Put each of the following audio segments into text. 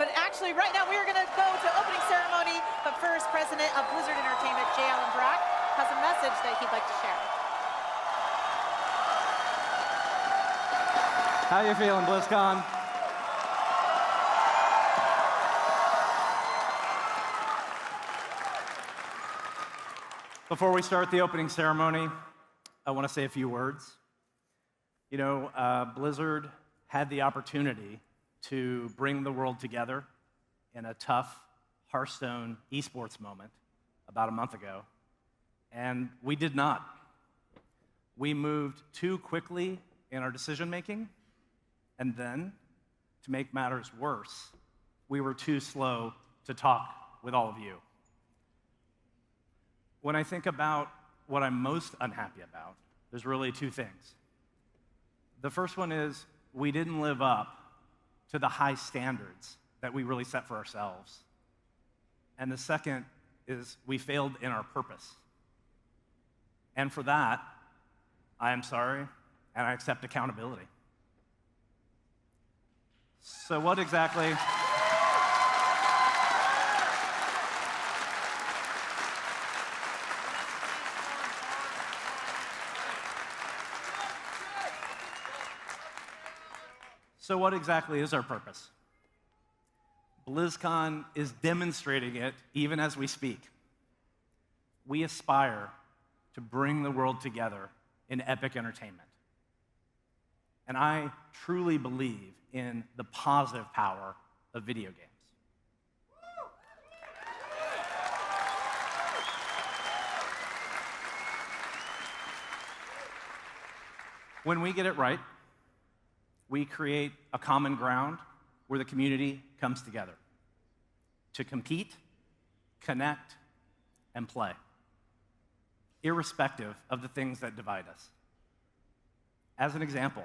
But actually, right now, we are going to go to opening ceremony. But first, President of Blizzard Entertainment, J. Allen Brack, has a message that he'd like to share. How you feeling, BlizzCon? Before we start the opening ceremony, I want to say a few words. You know, Blizzard had the opportunity to bring the world together in a tough Hearthstone esports moment about a month ago, and we did not. We moved too quickly in our decision-making, and then, to make matters worse, we were too slow to talk with all of you. When I think about what I'm most unhappy about, there's really two things. The first one is we didn't live up to the high standards that we really set for ourselves. And the second is we failed in our purpose. And for that, I am sorry, and I accept accountability. So what exactly... So what exactly is our purpose? BlizzCon is demonstrating it even as we speak. We aspire to bring the world together in epic entertainment. And I truly believe in the positive power of video games. When we get it right, we create a common ground where the community comes together to compete, connect, and play, irrespective of the things that divide us. As an example,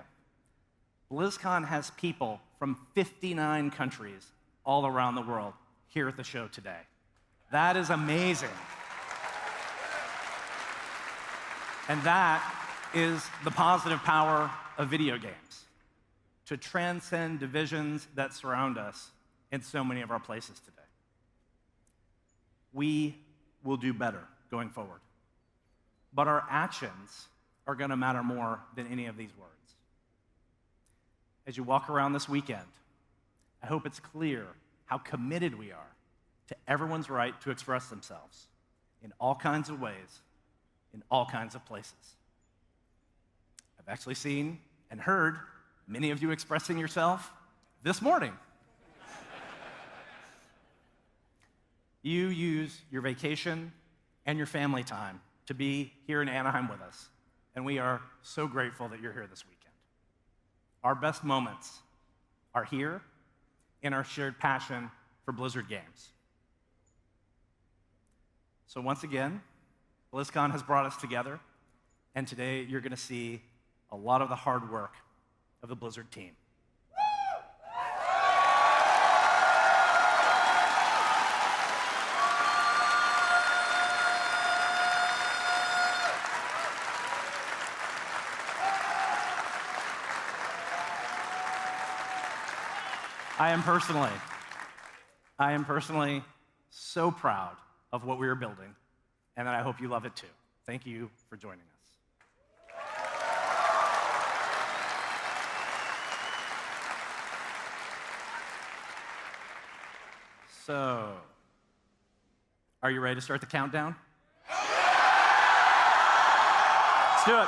BlizzCon has people from 59 countries all around the world here at the show today. That is amazing. And that is the positive power of video games, to transcend divisions that surround us in so many of our places today. We will do better going forward, but our actions are going to matter more than any of these words. As you walk around this weekend, I hope it's clear how committed we are to everyone's right to express themselves in all kinds of ways, in all kinds of places. I've actually seen and heard many of you expressing yourself this morning. You use your vacation and your family time to be here in Anaheim with us, and we are so grateful that you're here this weekend. Our best moments are here in our shared passion for Blizzard games. So once again, BlizzCon has brought us together, and today you're going to see a lot of the hard work of the Blizzard team. I am personally so proud of what we are building, and I hope you love it too. Thank you for joining us. So, are you ready to start the countdown? Let's do it.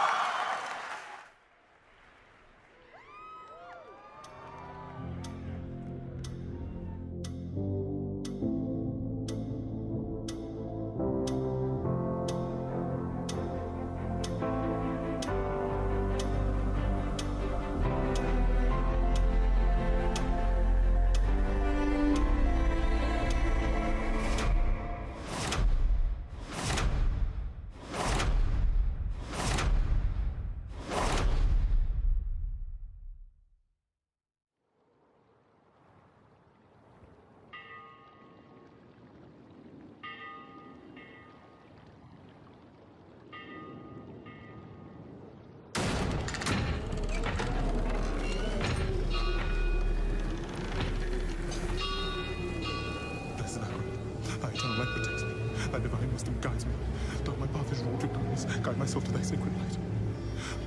wrought with darkness, guide my soul to thy sacred light.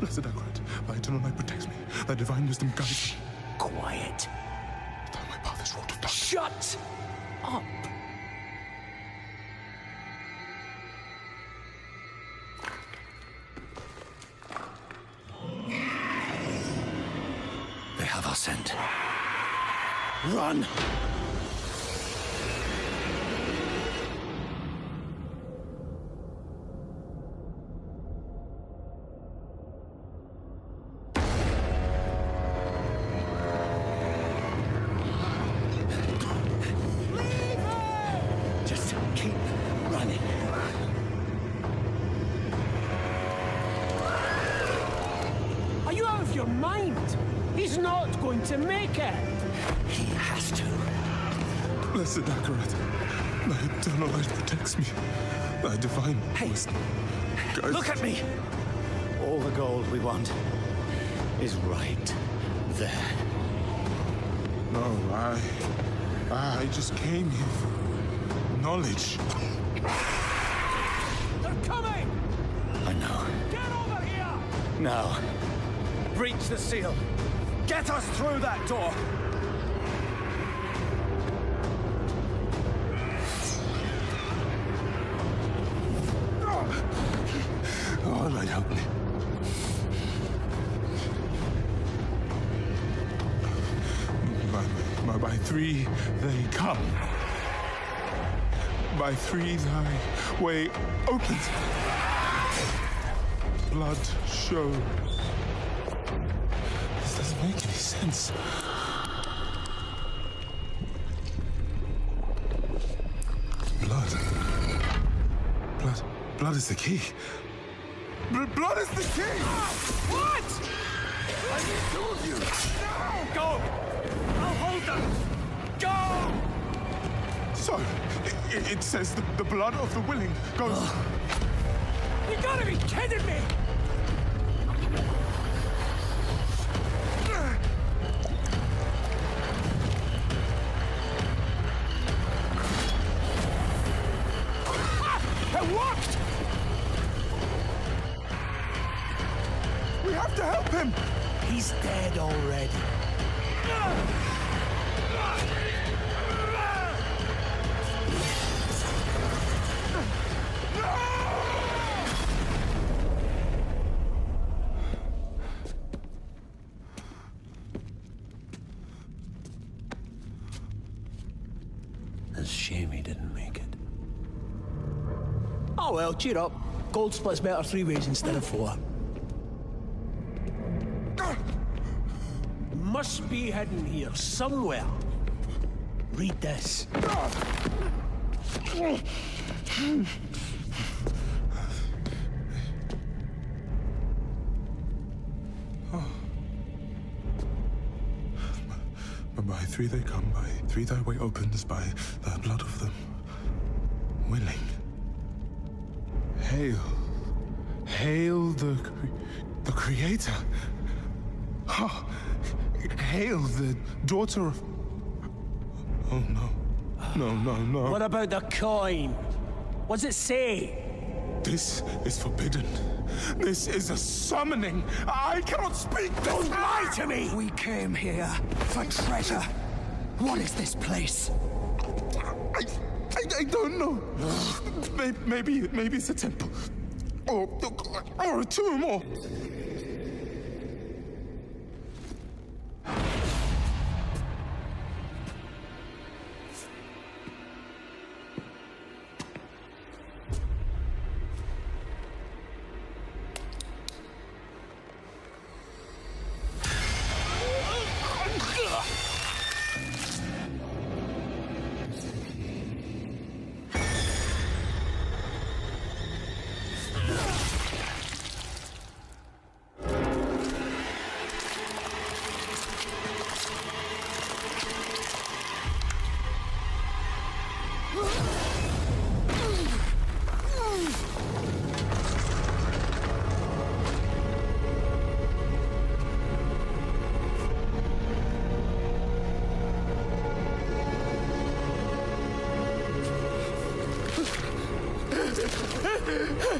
Blessed Akrat, thy eternal light protects me, thy divine wisdom guides me. Quiet. Thou my path is wrought with darkness. Shut up. They have our scent. Run! Just keep running. Are you out of your mind? He's not going to make it. He has to. Blessed Akrat, thy eternal light protects me, thy divine wisdom guides Look at me! All the gold we want is right there. No, I just came here for knowledge. They're coming! I know. Get over here! Now, breach the seal. Get us through that door. Oh, Lord, help me. By three they come. By three thy way opens. Blood show. This doesn't make any sense. Blood is the key. Blood is the key! What? I need two of you! No! Go! I'll hold them! Go! So, it says the blood of the willing goes... You gotta be kidding me! It worked! We have to help him! He's dead already. It's a shame he didn't make it. Oh well, cheer up. Gold splits better 3 ways instead of 4. Must be hidden here somewhere. Read this. By three they come, by three thy way opens, by the blood of them willing. Hail. Hail the Creator. Oh, hail the daughter of... Oh, no. No. What about the coin? What's it say? This is forbidden. This is a summoning. I cannot speak. Don't lie to me! We came here for treasure. What is this place? I don't know. Maybe it's a temple. Or a tomb, or...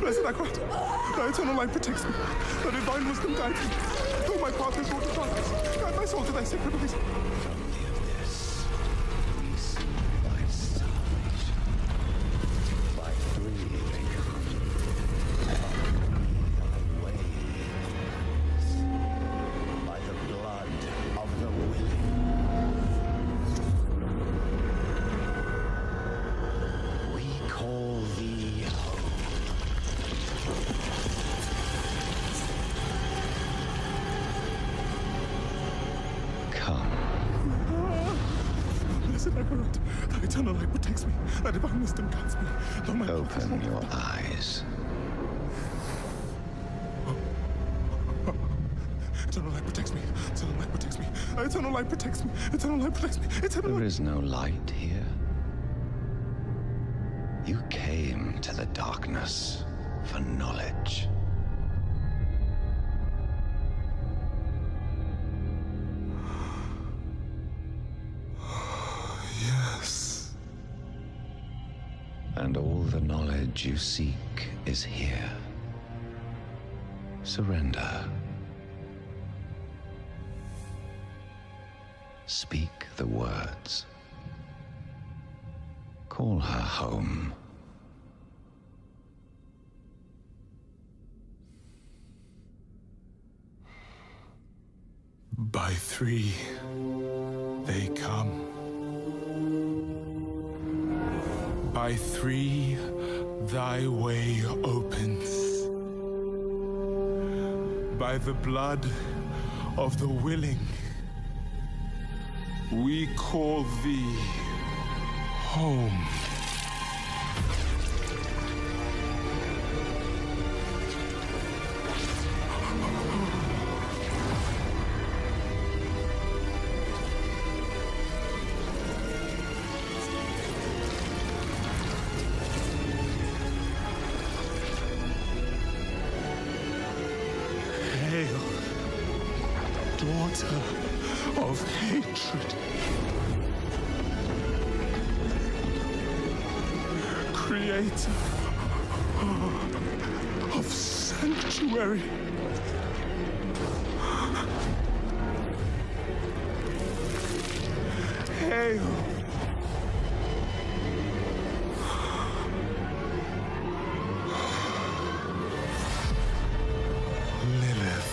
Blessed Akrat, thy eternal light protects me. Thy divine wisdom guides me. Though my path is wrought with darkness, guide my soul to thy sacred ways. Thy eternal light protects me. Thy divine wisdom guides me. Though my Open your eyes. Eternal light protects me. Eternal light protects me. Thy eternal light protects me. Eternal light protects me. Eternal There light. is no light here. You came to the darkness for knowledge. Yes. And all the knowledge you seek is here. Surrender. Speak the words. Call her home. By three, they come. By three, thy way opens. By the blood of the willing, we call thee home. Hail, daughter of hatred. Creator of sanctuary. Hail, Lilith.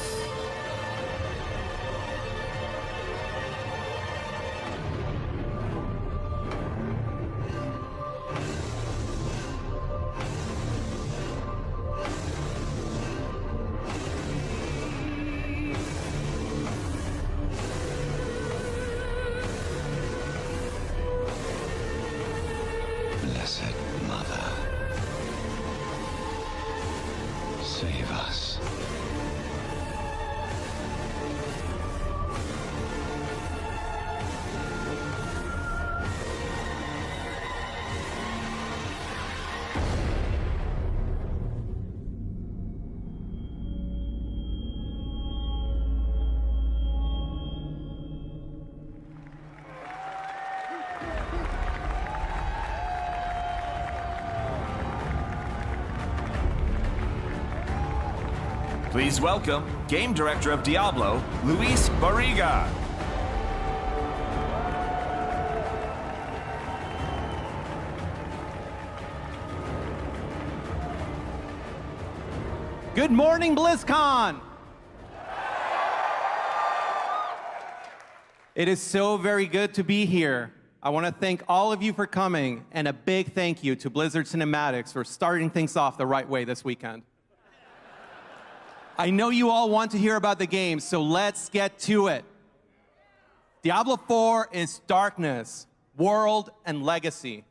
Blessed Mother, save us. Please welcome Game Director of Diablo, Luis Barriga. Good morning, Blizzcon! It is so very good to be here. I want to thank all of you for coming, and a big thank you to Blizzard Cinematics for starting things off the right way this weekend. I know you all want to hear about the game, so let's get to it. Diablo 4 is darkness, world, and legacy.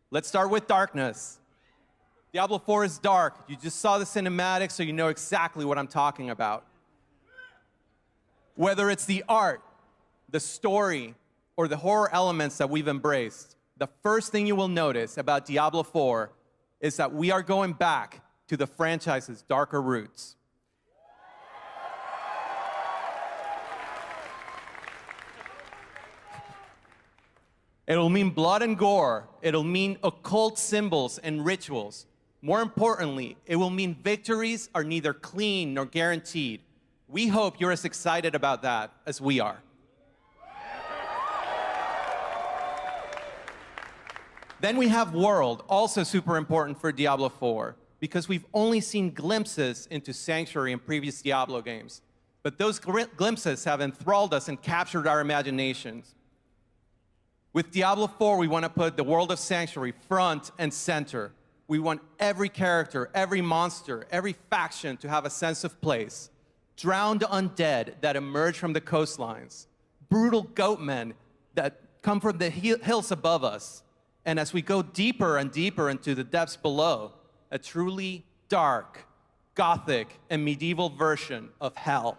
Let's start with darkness. Diablo 4 is dark. You just saw the cinematics, so you know exactly what I'm talking about. Whether it's the art, the story, or the horror elements that we've embraced, the first thing you will notice about Diablo 4 is that we are going back to the franchise's darker roots. It'll mean blood and gore. It'll mean occult symbols and rituals. More importantly, it will mean victories are neither clean nor guaranteed. We hope you're as excited about that as we are. Then we have World, also super important for Diablo 4, because we've only seen glimpses into Sanctuary in previous Diablo games. But those glimpses have enthralled us and captured our imaginations. With Diablo 4, we want to put the world of Sanctuary front and center. We want every character, every monster, every faction to have a sense of place. Drowned undead that emerge from the coastlines. Brutal goatmen that come from the hills above us. And as we go deeper and deeper into the depths below, a truly dark, gothic, and medieval version of hell.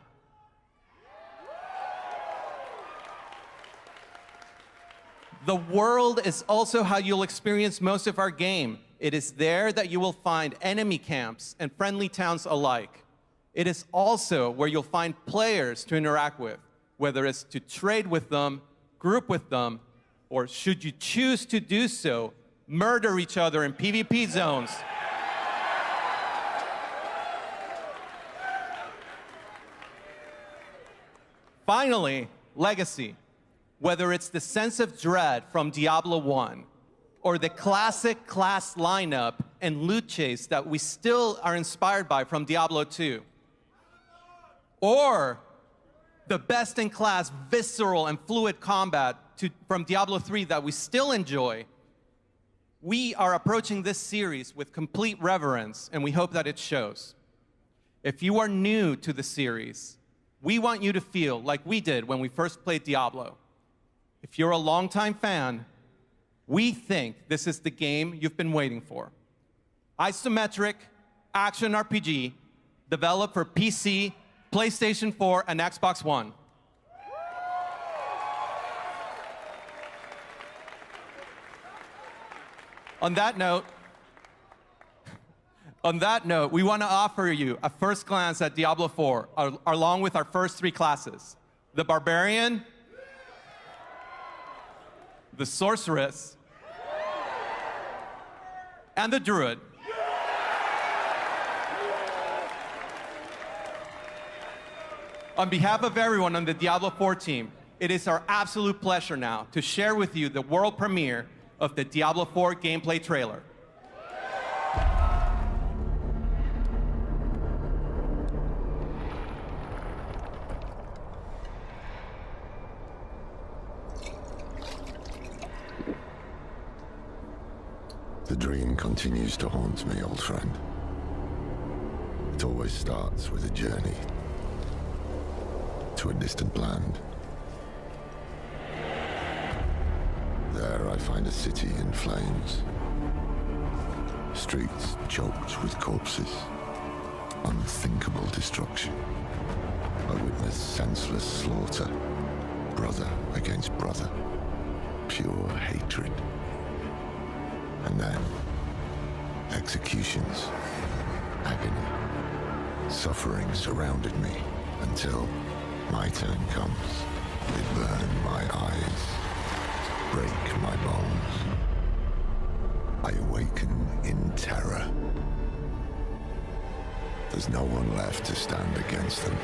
The world is also how you'll experience most of our game. It is there that you will find enemy camps and friendly towns alike. It is also where you'll find players to interact with, whether it's to trade with them, group with them, or should you choose to do so, murder each other in PvP zones. Finally, Legacy. Whether it's the sense of dread from Diablo 1, or the classic class lineup and loot chase that we still are inspired by from Diablo 2, or the best-in-class visceral and fluid combat from Diablo 3 that we still enjoy, we are approaching this series with complete reverence, and we hope that it shows. If you are new to the series, we want you to feel like we did when we first played Diablo. If you're a longtime fan, we think this is the game you've been waiting for. Isometric, action RPG, developed for PC, PlayStation 4, and Xbox One. On that note, we want to offer you a first glance at Diablo 4, along with our first three classes: the Barbarian, the Sorceress, and the Druid. On behalf of everyone on the Diablo 4 team, it is our absolute pleasure now to share with you the world premiere of the Diablo 4 gameplay trailer. The dream continues to haunt me, old friend. It always starts with a journey to a distant land. There I find a city in flames. Streets choked with corpses. Unthinkable destruction. I witness senseless slaughter. Brother against brother. Pure hatred. And then, executions, agony, suffering surrounded me until my turn comes. They burn my eyes, break my bones. I awaken in terror. There's no one left to stand against them.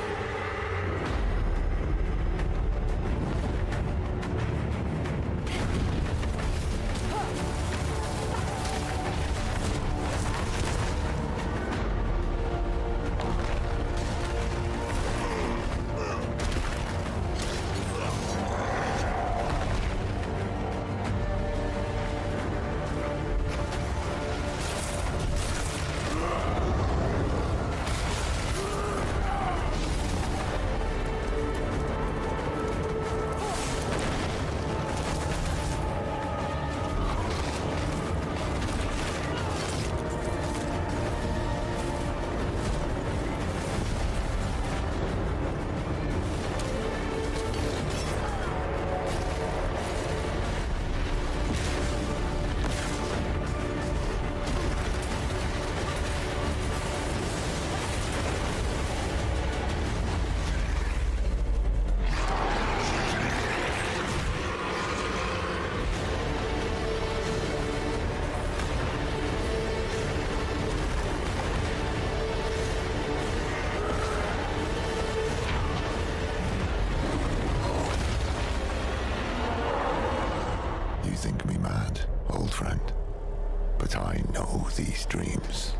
these dreams.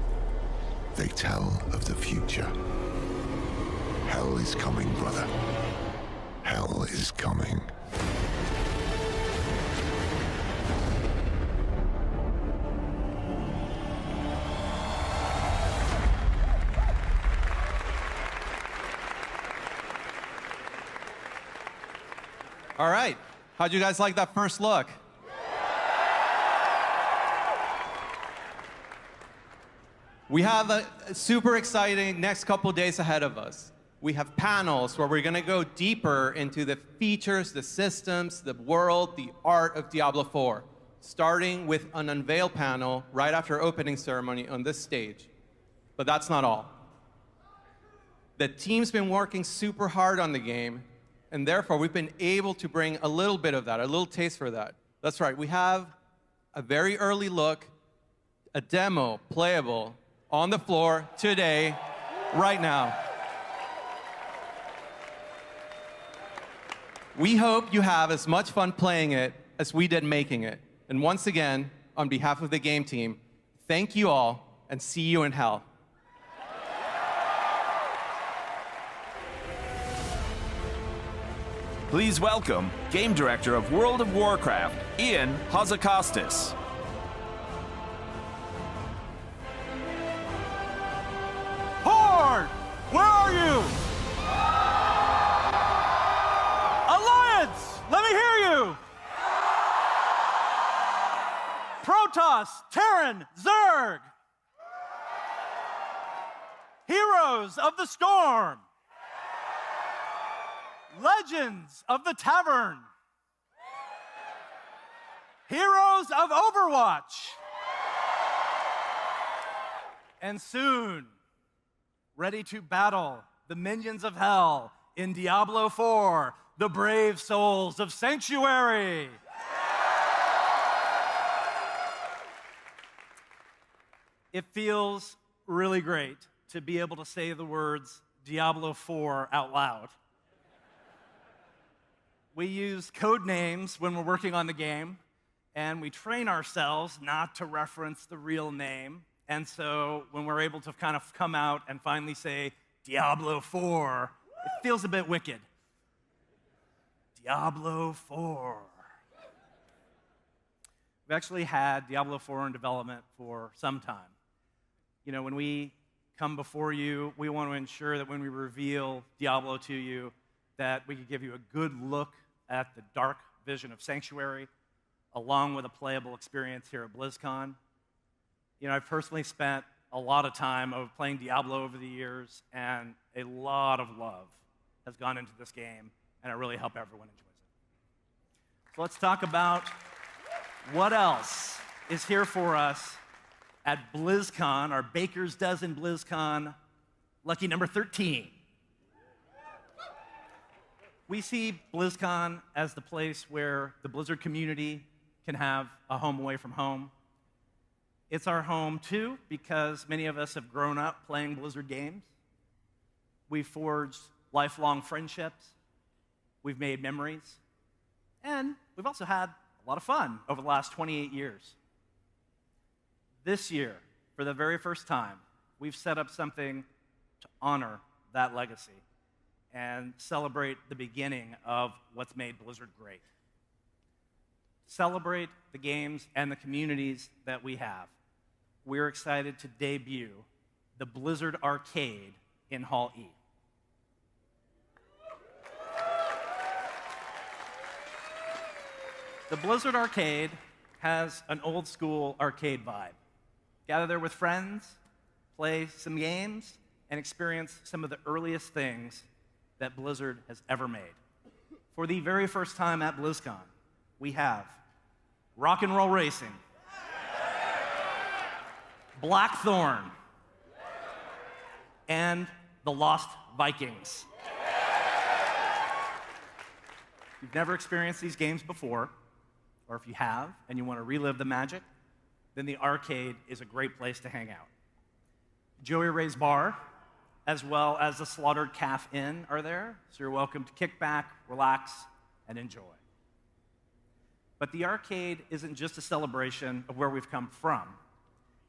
They tell of the future. Hell is coming, brother. Hell is coming. All right. How'd you guys like that first look? We have a super exciting next couple days ahead of us. We have panels where we're going to go deeper into the features, the systems, the world, the art of Diablo 4, starting with an unveil panel right after opening ceremony on this stage. But that's not all. The team's been working super hard on the game, and therefore we've been able to bring a little bit of that, a little taste for that. That's right, we have a very early look, a demo playable on the floor today, right now. We hope you have as much fun playing it as we did making it. And once again, on behalf of the game team, thank you all, and see you in hell. Please welcome Game Director of World of Warcraft, Ian Hazzikostas. Horde! Where are you? Alliance! Let me hear you! Protoss, Terran, Zerg! Heroes of the Storm! Legends of the Tavern! Heroes of Overwatch! And soon, ready to battle the minions of hell in Diablo 4, the brave souls of Sanctuary. It feels really great to be able to say the words Diablo 4 out loud. We use code names when we're working on the game, and we train ourselves not to reference the real name. And so when we're able to kind of come out and finally say Diablo 4, it feels a bit wicked. Diablo 4. We've actually had Diablo 4 in development for some time. You know, when we come before you, we want to ensure that when we reveal Diablo to you, that we could give you a good look at the dark vision of Sanctuary, along with a playable experience here at Blizzcon. You know, I've personally spent a lot of time of playing Diablo over the years, and a lot of love has gone into this game, and I really hope everyone enjoys it. So let's talk about what else is here for us at BlizzCon, our Baker's Dozen BlizzCon, lucky number 13. We see BlizzCon as the place where the Blizzard community can have a home away from home. It's our home, too, because many of us have grown up playing Blizzard games. We've forged lifelong friendships. We've made memories. And we've also had a lot of fun over the last 28 years. This year, for the very first time, we've set up something to honor that legacy and celebrate the beginning of what's made Blizzard great. Celebrate the games and the communities that we have. We're excited to debut the Blizzard Arcade in Hall E. The Blizzard Arcade has an old school arcade vibe. Gather there with friends, play some games, and experience some of the earliest things that Blizzard has ever made. For the very first time at BlizzCon, we have Rock and Roll Racing, Blackthorn, and the Lost Vikings. If you've never experienced these games before, or if you have and you want to relive the magic, then the arcade is a great place to hang out. Joey Ray's Bar, as well as the Slaughtered Calf Inn are there, so you're welcome to kick back, relax, and enjoy. But the arcade isn't just a celebration of where we've come from.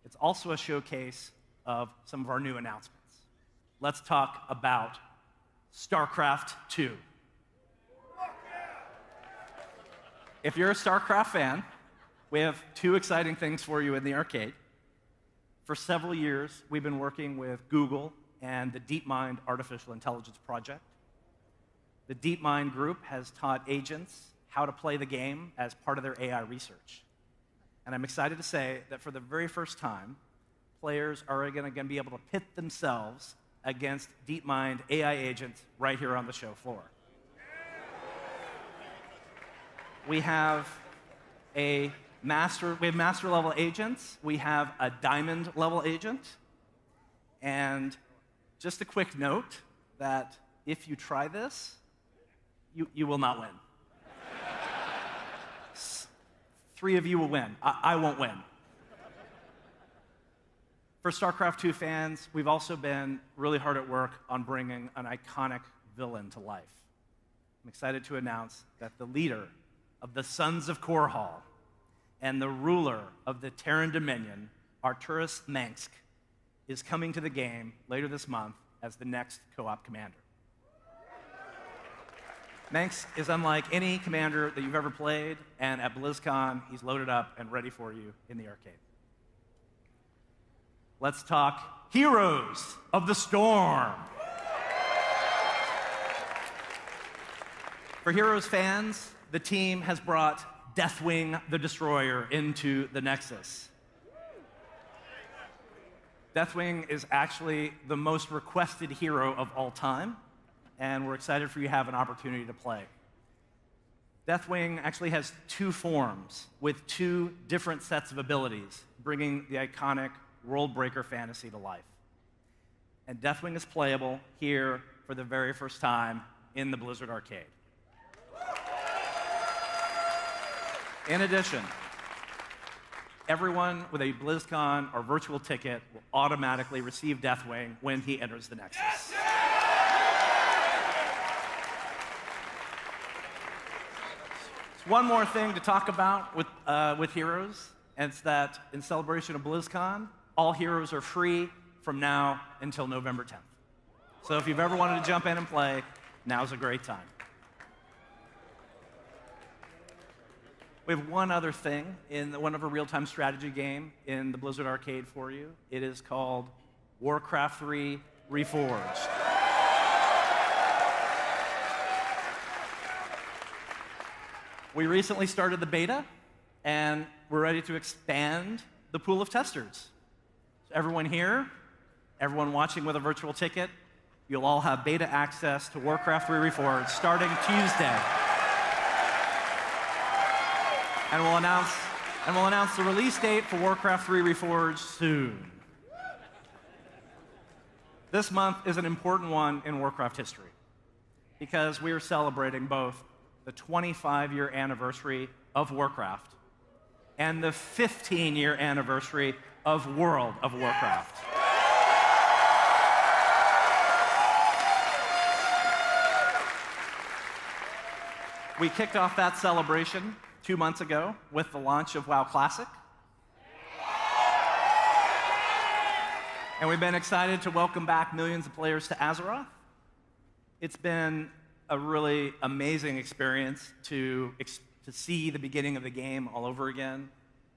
It's also a showcase of some of our new announcements. Let's talk about StarCraft 2. If you're a StarCraft fan, we have two exciting things for you in the arcade. For several years, we've been working with Google and the DeepMind Artificial Intelligence Project. The DeepMind group has taught agents how to play the game as part of their AI research. And I'm excited to say that for the very first time, players are going to be able to pit themselves against DeepMind AI agents right here on the show floor. We have master level agents, we have a diamond level agent, and just a quick note that if you try this, you will not win. 3 of you will win. I won't win. For StarCraft 2 fans, we've also been really hard at work on bringing an iconic villain to life. I'm excited to announce that the leader of the Sons of Korhal and the ruler of the Terran Dominion, Arturas Mengsk, is coming to the game later this month as the next co-op commander. Mengsk is unlike any commander that you've ever played, and at BlizzCon, he's loaded up and ready for you in the arcade. Let's talk Heroes of the Storm. For Heroes fans, the team has brought Deathwing the Destroyer into the Nexus. Deathwing is actually the most requested hero of all time, and we're excited for you to have an opportunity to play. Deathwing actually has 2 forms with 2 different sets of abilities, bringing the iconic Worldbreaker fantasy to life. And Deathwing is playable here for the very first time in the Blizzard Arcade. In addition, everyone with a BlizzCon or virtual ticket will automatically receive Deathwing when he enters the Nexus. Yes! One more thing to talk about with Heroes, and it's that in celebration of BlizzCon, all heroes are free from now until November 10th. So if you've ever wanted to jump in and play, now's a great time. We have one other thing in one of our real-time strategy game in the Blizzard Arcade for you. It is called WARCRAFT 3 Reforged. We recently started the beta, and we're ready to expand the pool of testers. So everyone here, everyone watching with a virtual ticket, you'll all have beta access to WARCRAFT 3 Reforged starting Tuesday. And we'll announce the release date for WARCRAFT 3 Reforged soon. This month is an important one in WARCRAFT history because we are celebrating both the 25-year anniversary of WARCRAFT and the 15-year anniversary of World of Warcraft. We kicked off that celebration 2 months ago with the launch of WoW Classic. And we've been excited to welcome back millions of players to Azeroth. It's been a really amazing experience to see the beginning of the game all over again.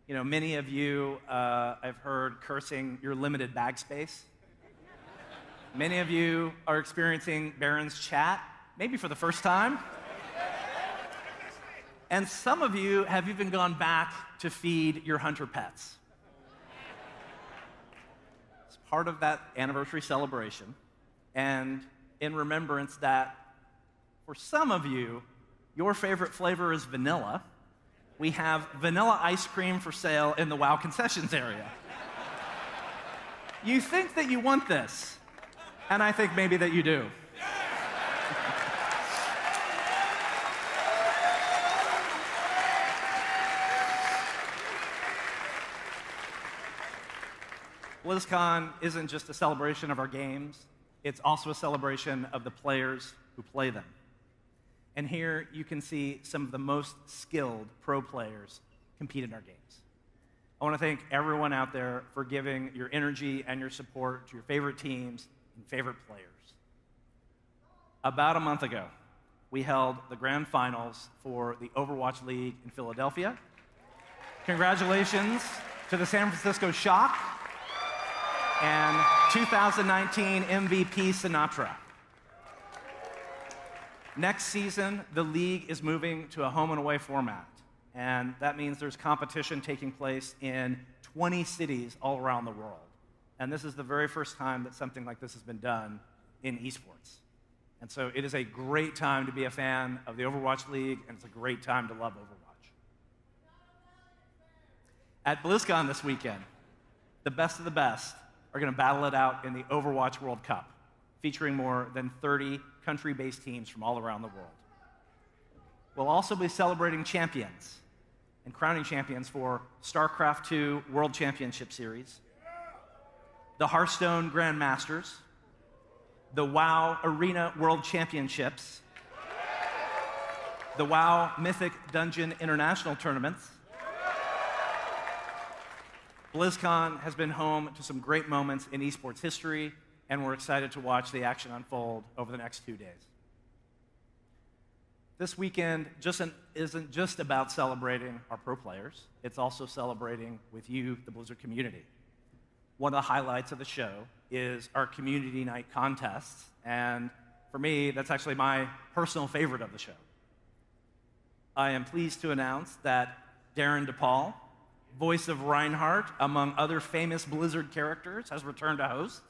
You know, many of you, I've heard, cursing your limited bag space. Many of you are experiencing Baron's chat, maybe for the first time. And some of you have even gone back to feed your hunter pets. It's part of that anniversary celebration. And in remembrance that for some of you, your favorite flavor is vanilla, we have vanilla ice cream for sale in the WoW concessions area. You think that you want this, and I think maybe that you do. BlizzCon isn't just a celebration of our games, it's also a celebration of the players who play them. And here you can see some of the most skilled pro players compete in our games. I want to thank everyone out there for giving your energy and your support to your favorite teams and favorite players. About a month ago, we held the grand finals for the Overwatch League in Philadelphia. Congratulations to the San Francisco Shock and 2019 MVP Sinatra. Next season, the league is moving to a home and away format, and that means there's competition taking place in 20 cities all around the world. And this is the very first time that something like this has been done in esports. And so it is a great time to be a fan of the Overwatch League, and it's a great time to love Overwatch. At Blizzcon this weekend, the best of the best are going to battle it out in the Overwatch World Cup, featuring more than 30 country-based teams from all around the world. We'll also be celebrating champions and crowning champions for StarCraft II World Championship Series, the Hearthstone Grandmasters, the WoW Arena World Championships, the WoW Mythic Dungeon International Tournaments. BlizzCon has been home to some great moments in esports history, and we're excited to watch the action unfold over the next 2 days. This weekend isn't just about celebrating our pro players, it's also celebrating with you, the Blizzard community. One of the highlights of the show is our community night contests, and for me, that's actually my personal favorite of the show. I am pleased to announce that Darren DePaul, voice of Reinhardt, among other famous Blizzard characters, has returned to host.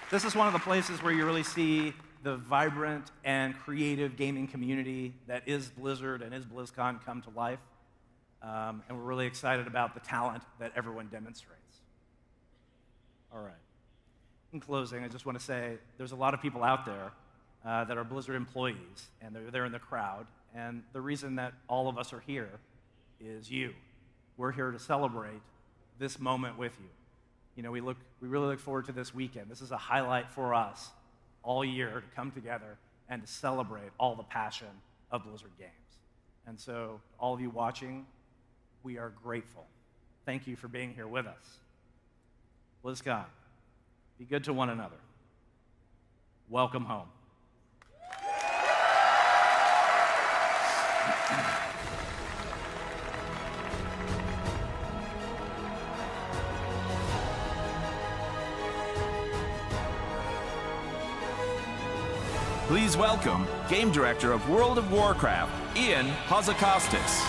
This is one of the places where you really see the vibrant and creative gaming community that is Blizzard and is BlizzCon come to life. And we're really excited about the talent that everyone demonstrates. All right. In closing, I just want to say there's a lot of people out there that are Blizzard employees, and they're there in the crowd. And the reason that all of us are here is you. We're here to celebrate this moment with you. You know, we really look forward to this weekend. This is a highlight for us all year to come together and to celebrate all the passion of Blizzard games. And so, all of you watching, we are grateful. Thank you for being here with us. BlizzCon, be good to one another. Welcome home. Please welcome Game Director of World of Warcraft, Ian Hazzikostas.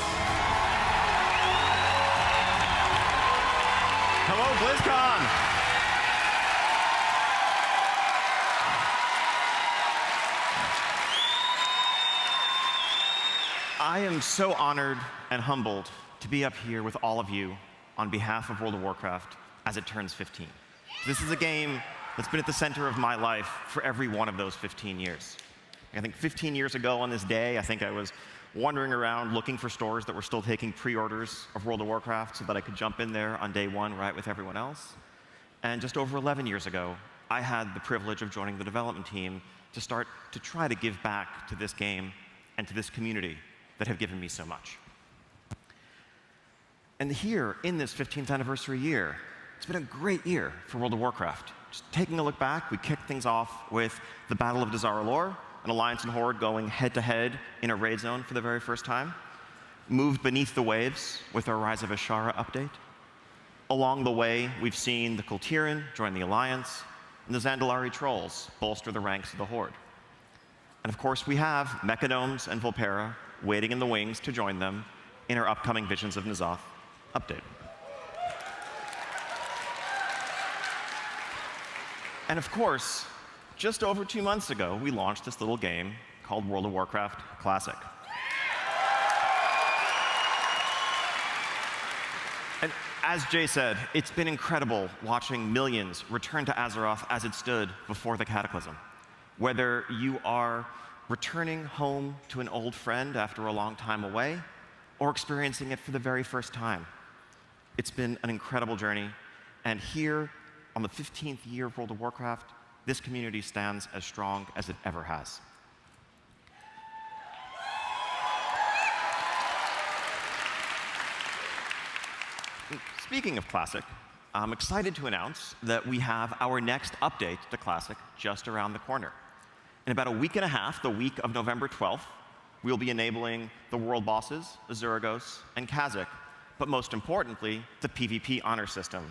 Hello, BlizzCon! I am so honored and humbled to be up here with all of you on behalf of World of Warcraft as it turns 15. This is a game that's been at the center of my life for every one of those 15 years. I think 15 years ago on this day, I think I was wandering around looking for stores that were still taking pre-orders of World of Warcraft so that I could jump in there on day one right with everyone else. And just over 11 years ago, I had the privilege of joining the development team to start to try to give back to this game and to this community that have given me so much. And here, in this 15th anniversary year, it's been a great year for World of Warcraft. Just taking a look back, we kicked things off with the Battle of Dazar'alor, an Alliance and Horde going head-to-head in a raid zone for the very first time. Moved beneath the waves with our Rise of Ashara update. Along the way, we've seen the Kultiran join the Alliance, and the Zandalari Trolls bolster the ranks of the Horde. And of course, we have Mechadomes and Volpera waiting in the wings to join them in our upcoming Visions of N'Zoth update. And of course, just over 2 months ago, we launched this little game called World of Warcraft Classic. And as Jay said, it's been incredible watching millions return to Azeroth as it stood before the Cataclysm. Whether you are returning home to an old friend after a long time away, or experiencing it for the very first time. It's been an incredible journey, and here, on the 15th year of World of Warcraft, this community stands as strong as it ever has. Speaking of Classic, I'm excited to announce that we have our next update to Classic just around the corner. In about a week and a half, the week of November 12th, we'll be enabling the world bosses, Azuragos, and Kazakh, but most importantly, the PvP honor system.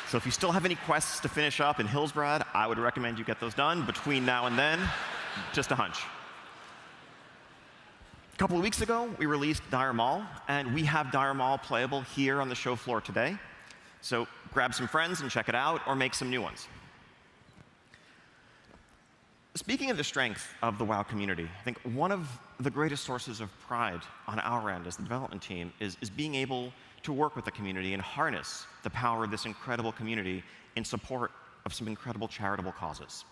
So if you still have any quests to finish up in Hillsbrad, I would recommend you get those done between now and then. Just a hunch. A couple of weeks ago, we released Dire Maul, and we have Dire Maul playable here on the show floor today. So grab some friends and check it out, or make some new ones. Speaking of the strength of the WoW community, I think one of the greatest sources of pride on our end as the development team is being able to work with the community and harness the power of this incredible community in support of some incredible charitable causes.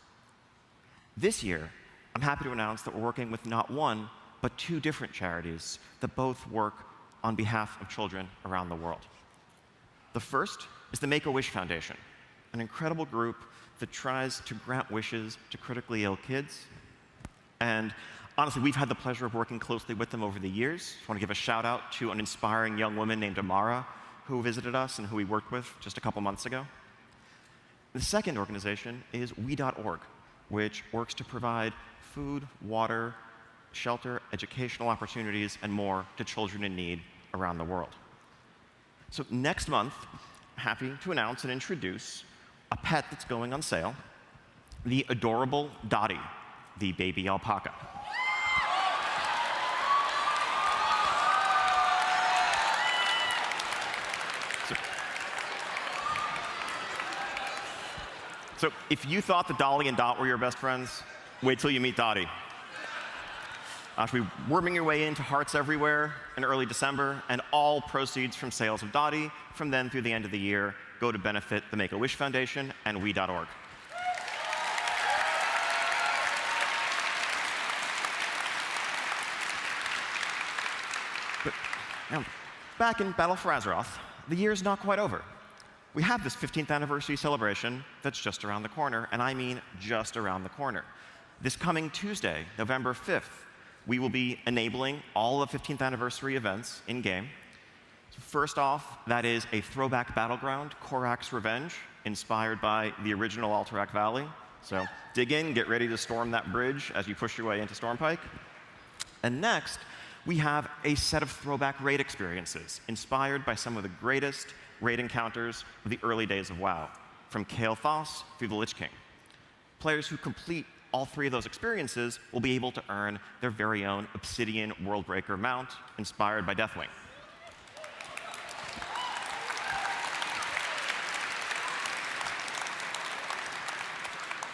This year, I'm happy to announce that we're working with not one, but 2 different charities that both work on behalf of children around the world. The first is the Make-A-Wish Foundation, an incredible group that tries to grant wishes to critically ill kids. And honestly, we've had the pleasure of working closely with them over the years. I want to give a shout out to an inspiring young woman named Amara, who visited us and who we worked with just a couple months ago. The second organization is We.org, which works to provide food, water, shelter, educational opportunities, and more to children in need around the world. So next month, I'm happy to announce and introduce a pet that's going on sale, the adorable Dottie, the baby alpaca. So if you thought that Dolly and Dot were your best friends, wait till you meet Dottie. She'll be worming your way into Hearts Everywhere in early December, and all proceeds from sales of Dottie from then through the end of the year go to benefit the Make-A-Wish Foundation and We.org. But now, back in Battle for Azeroth, the year's not quite over. We have this 15th anniversary celebration that's just around the corner, and I mean just around the corner. This coming Tuesday, November 5th, we will be enabling all the 15th anniversary events in-game. So first off, that is a throwback battleground, Korak's Revenge, inspired by the original Alterac Valley. So dig in, get ready to storm that bridge as you push your way into Stormpike. And next, we have a set of throwback raid experiences, inspired by some of the greatest raid encounters of the early days of WoW, from Kael Thas through the Lich King. Players who complete all 3 of those experiences will be able to earn their very own Obsidian Worldbreaker mount, inspired by Deathwing.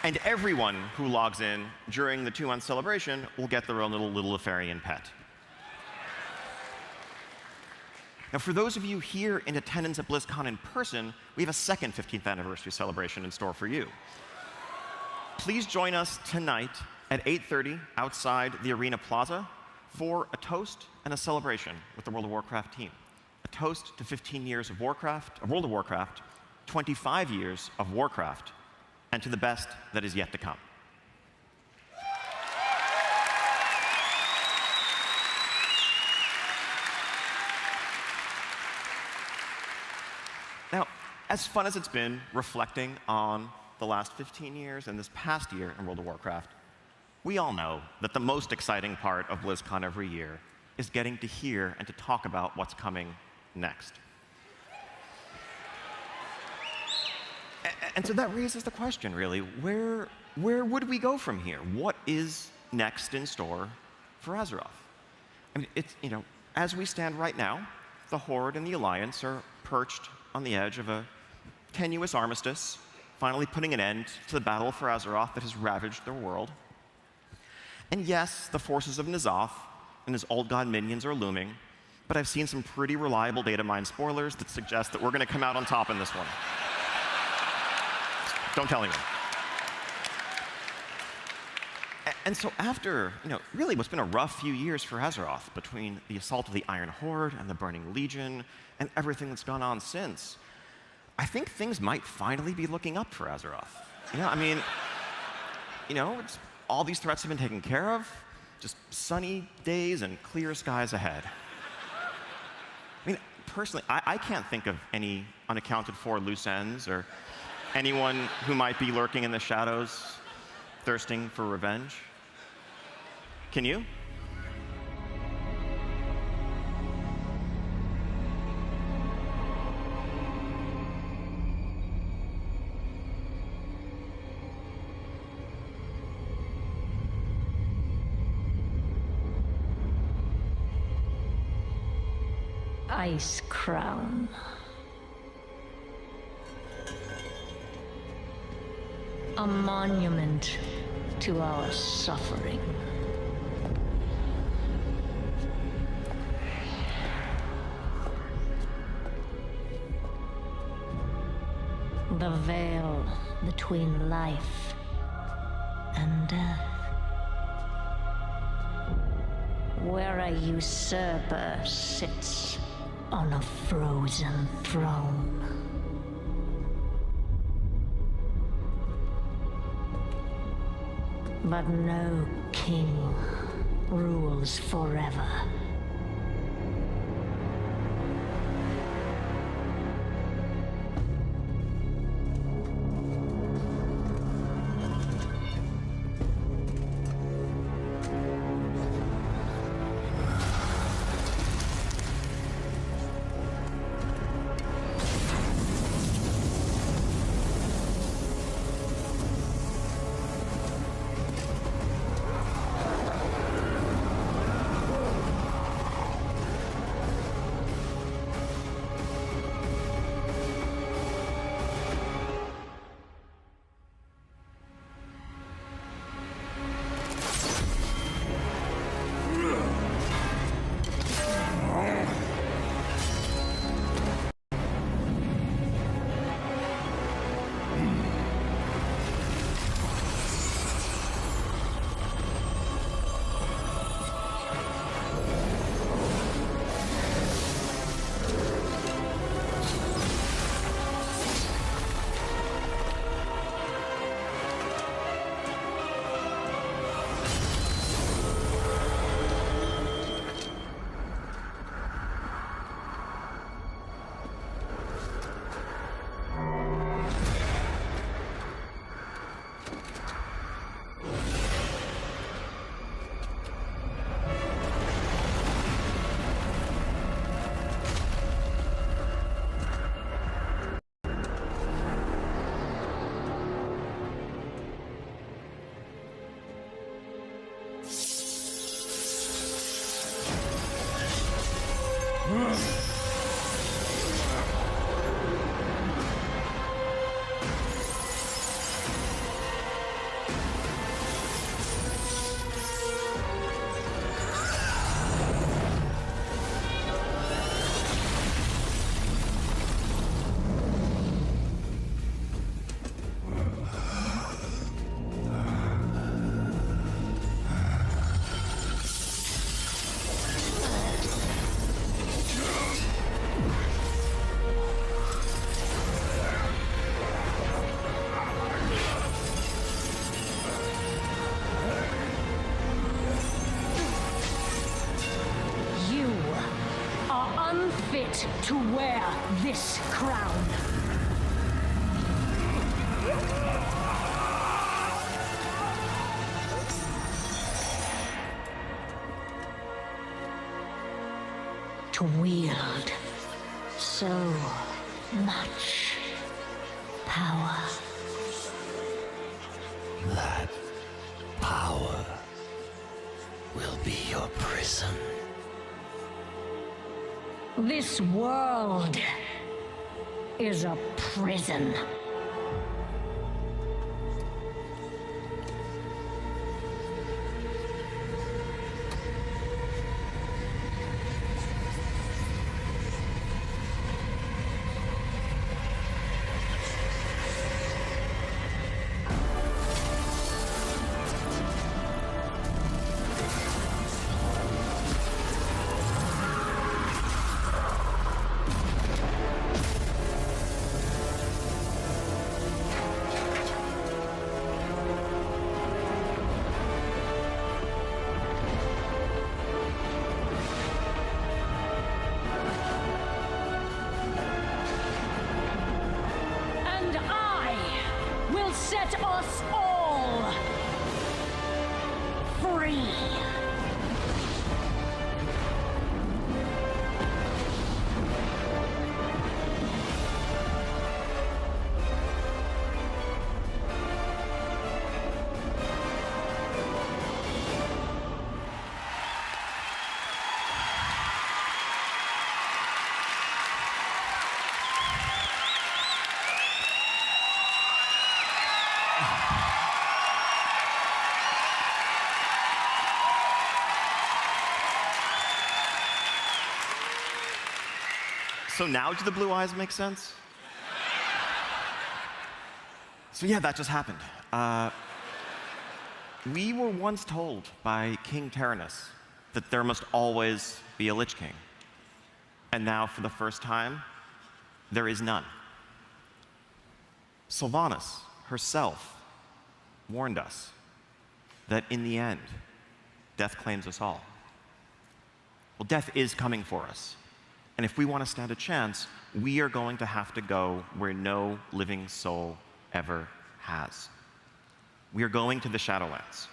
And everyone who logs in during the 2-month celebration will get their own little Litharian pet. Now, for those of you here in attendance at BlizzCon in person, we have a second 15th anniversary celebration in store for you. Please join us tonight at 8:30 outside the Arena Plaza for a toast and a celebration with the World of Warcraft team. A toast to 15 years of Warcraft, of World of Warcraft, 25 years of Warcraft, and to the best that is yet to come. Now, as fun as it's been reflecting on the last 15 years and this past year in World of Warcraft, we all know that the most exciting part of BlizzCon every year is getting to hear and to talk about what's coming next. And so that raises the question, really, where would we go from here? What is next in store for Azeroth? I mean, it's, as we stand right now, the Horde and the Alliance are perched on the edge of a tenuous armistice, finally putting an end to the battle for Azeroth that has ravaged their world. And yes, the forces of N'Zoth and his old god minions are looming, but I've seen some pretty reliable data mine spoilers that suggest that we're going to come out on top in this one. Don't tell anyone. And so after, really what's been a rough few years for Azeroth, between the assault of the Iron Horde and the Burning Legion and everything that's gone on since, I think things might finally be looking up for Azeroth. It's, all these threats have been taken care of. just sunny days and clear skies ahead. I mean, personally, I can't think of any unaccounted for loose ends or anyone who might be lurking in the shadows, thirsting for revenge. Can you? Ice Crown. A monument to our suffering. The veil between life and death. Where a usurper sits on a frozen throne. But no king rules forever. To wear this crown. To wield so much power. That power will be your prison. This world is a prison. So now do the blue eyes make sense? So yeah, that just happened. We were once told by King Tyrannus that there must always be a Lich King. And now, for the first time, there is none. Sylvanas herself warned us that in the end, death claims us all. Well, death is coming for us. And if we want to stand a chance, we are going to have to go where no living soul ever has. We are going to the Shadowlands,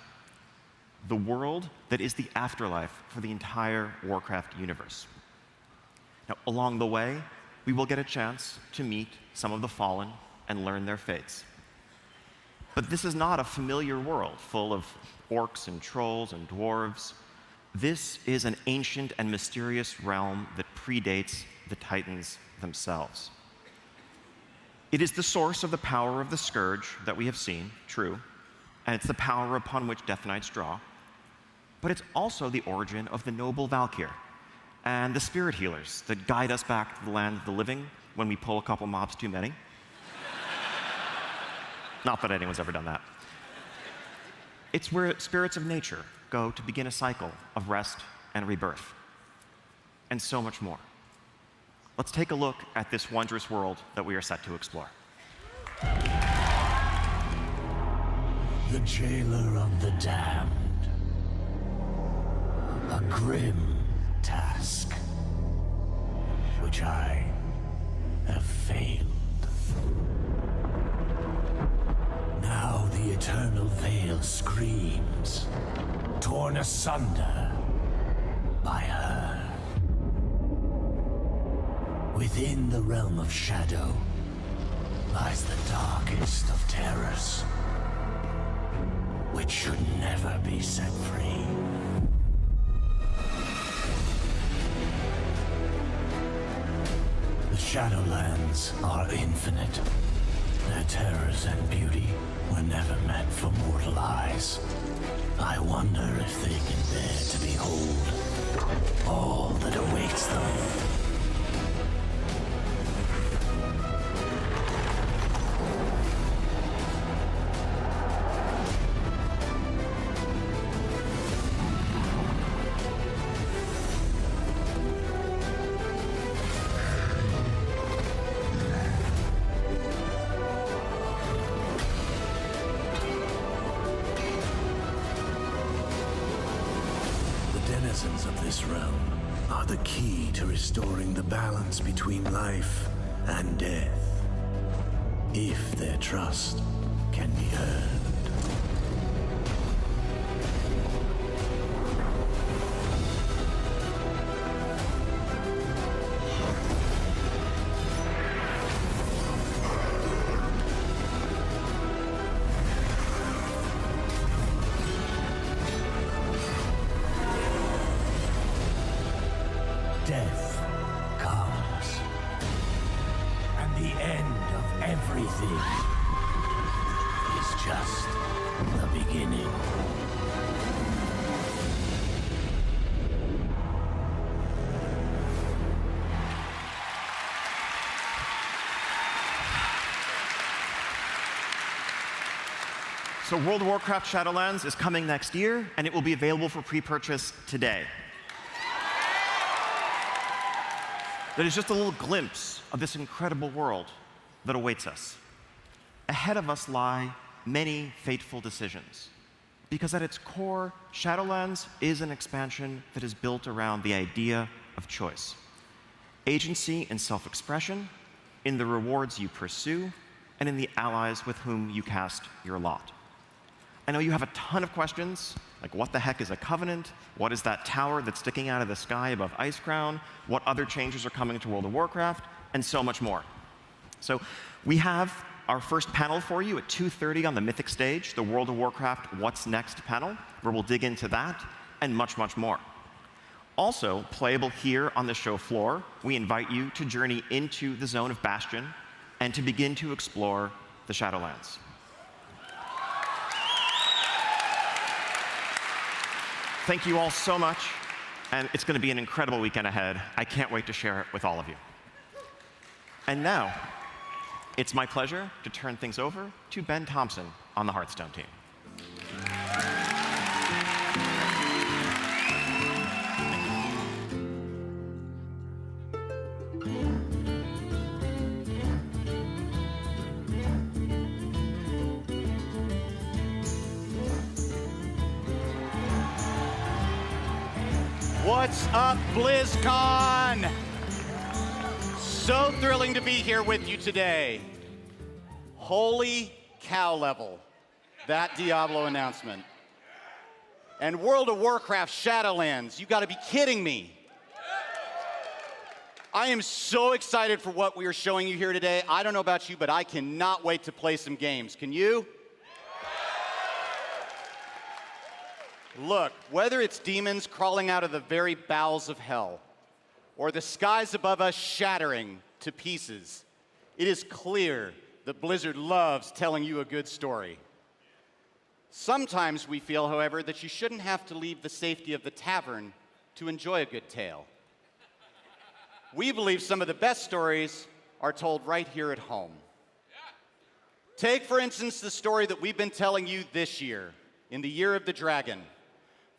the world that is the afterlife for the entire Warcraft universe. Now, along the way, we will get a chance to meet some of the fallen and learn their fates. But this is not a familiar world full of orcs and trolls and dwarves. This is an ancient and mysterious realm that predates the Titans themselves. It is the source of the power of the Scourge that we have seen, true, and it's the power upon which Death Knights draw. But it's also the origin of the noble Valkyr and the spirit healers that guide us back to the land of the living when we pull a couple mobs too many. Not that anyone's ever done that. It's where spirits of nature go to begin a cycle of rest and rebirth, and so much more. Let's take a look at this wondrous world that we are set to explore. The jailer of the damned. A grim task, which I have failed. Now the eternal veil screams, torn asunder by her. Within the realm of shadow lies the darkest of terrors, which should never be set free. The Shadowlands are infinite. Their terrors and beauty were never meant for mortal eyes. I wonder if they can bear to behold all that awaits them. Of this realm are the key to restoring the balance between life and death, if their trust can be earned. Death comes, and the end of everything is just the beginning. So World of Warcraft Shadowlands is coming next year, and it will be available for pre-purchase today. That is just a little glimpse of this incredible world that awaits us. Ahead of us lie many fateful decisions, because at its core, Shadowlands is an expansion that is built around the idea of choice. Agency and self-expression in the rewards you pursue and in the allies with whom you cast your lot. I know you have a ton of questions, like what the heck is a covenant? What is that tower that's sticking out of the sky above Icecrown? What other changes are coming to World of Warcraft? And so much more. So we have our first panel for you at 2:30 on the Mythic stage, the World of Warcraft What's Next panel, where we'll dig into that and much, much more. Also playable here on the show floor, we invite you to journey into the Zone of Bastion and to begin to explore the Shadowlands. Thank you all so much, and it's going to be an incredible weekend ahead. I can't wait to share it with all of you. And now, it's my pleasure to turn things over to Ben Thompson on the Hearthstone team. What's up, Blizzcon? So thrilling to be here with you today. Holy cow level, that Diablo announcement. And World of Warcraft Shadowlands, you gotta be kidding me. I am so excited for what we are showing you here today. I don't know about you, but I cannot wait to play some games. Can you? Look, whether it's demons crawling out of the very bowels of hell, or the skies above us shattering to pieces, it is clear that Blizzard loves telling you a good story. Sometimes we feel, however, that you shouldn't have to leave the safety of the tavern to enjoy a good tale. We believe some of the best stories are told right here at home. Take, for instance, the story that we've been telling you this year, in the Year of the Dragon.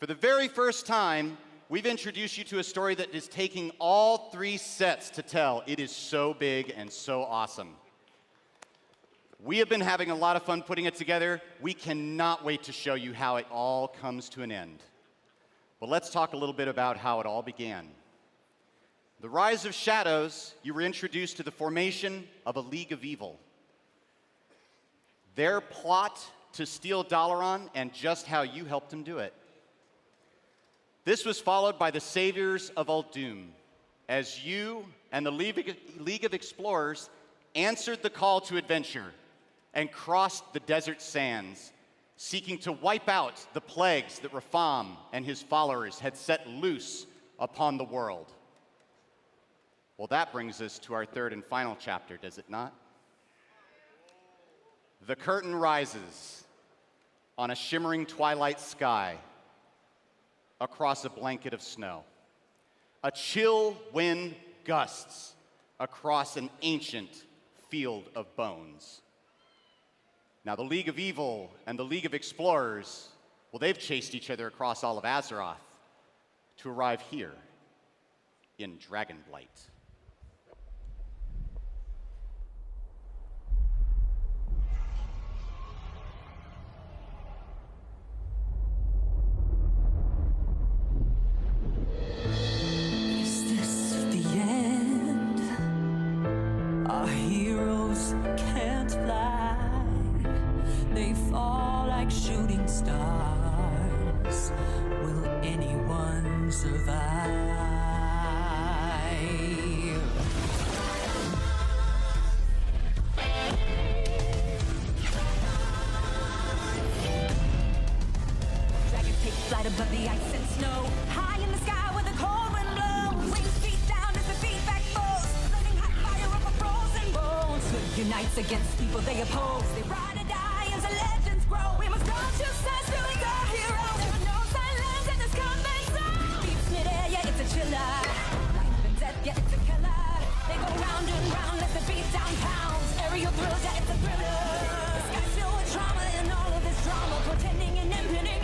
For the very first time, we've introduced you to a story that is taking all 3 sets to tell. It is so big and so awesome. We have been having a lot of fun putting it together. We cannot wait to show you how it all comes to an end. But let's talk a little bit about how it all began. The Rise of Shadows, you were introduced to the formation of a League of Evil. Their plot to steal Dalaran and just how you helped them do it. This was followed by the Saviors of Uldum, as you and the League of Explorers answered the call to adventure and crossed the desert sands, seeking to wipe out the plagues that Rapham and his followers had set loose upon the world. Well, that brings us to our 3rd and final chapter, does it not? The curtain rises on a shimmering twilight sky across a blanket of snow. A chill wind gusts across an ancient field of bones. Now, the League of Evil and the League of Explorers, well, they've chased each other across all of Azeroth to arrive here in Dragonblight. Above the ice and snow, high in the sky where the cold wind blows. Wings beat down as the feedback foes, letting hot fire over frozen bones. Good unites against people they oppose. They ride or die as the legends grow. We must cross your sides, doing our heroes. There are no silence in this combat zone. Beats mid-air, yeah, it's a chiller. Life and death, yeah, it's a killer. They go round and round as the beat down pounds. Aerial thrills, yeah, it's a thriller. The sky's filled with trauma and all of this drama, portending and impending.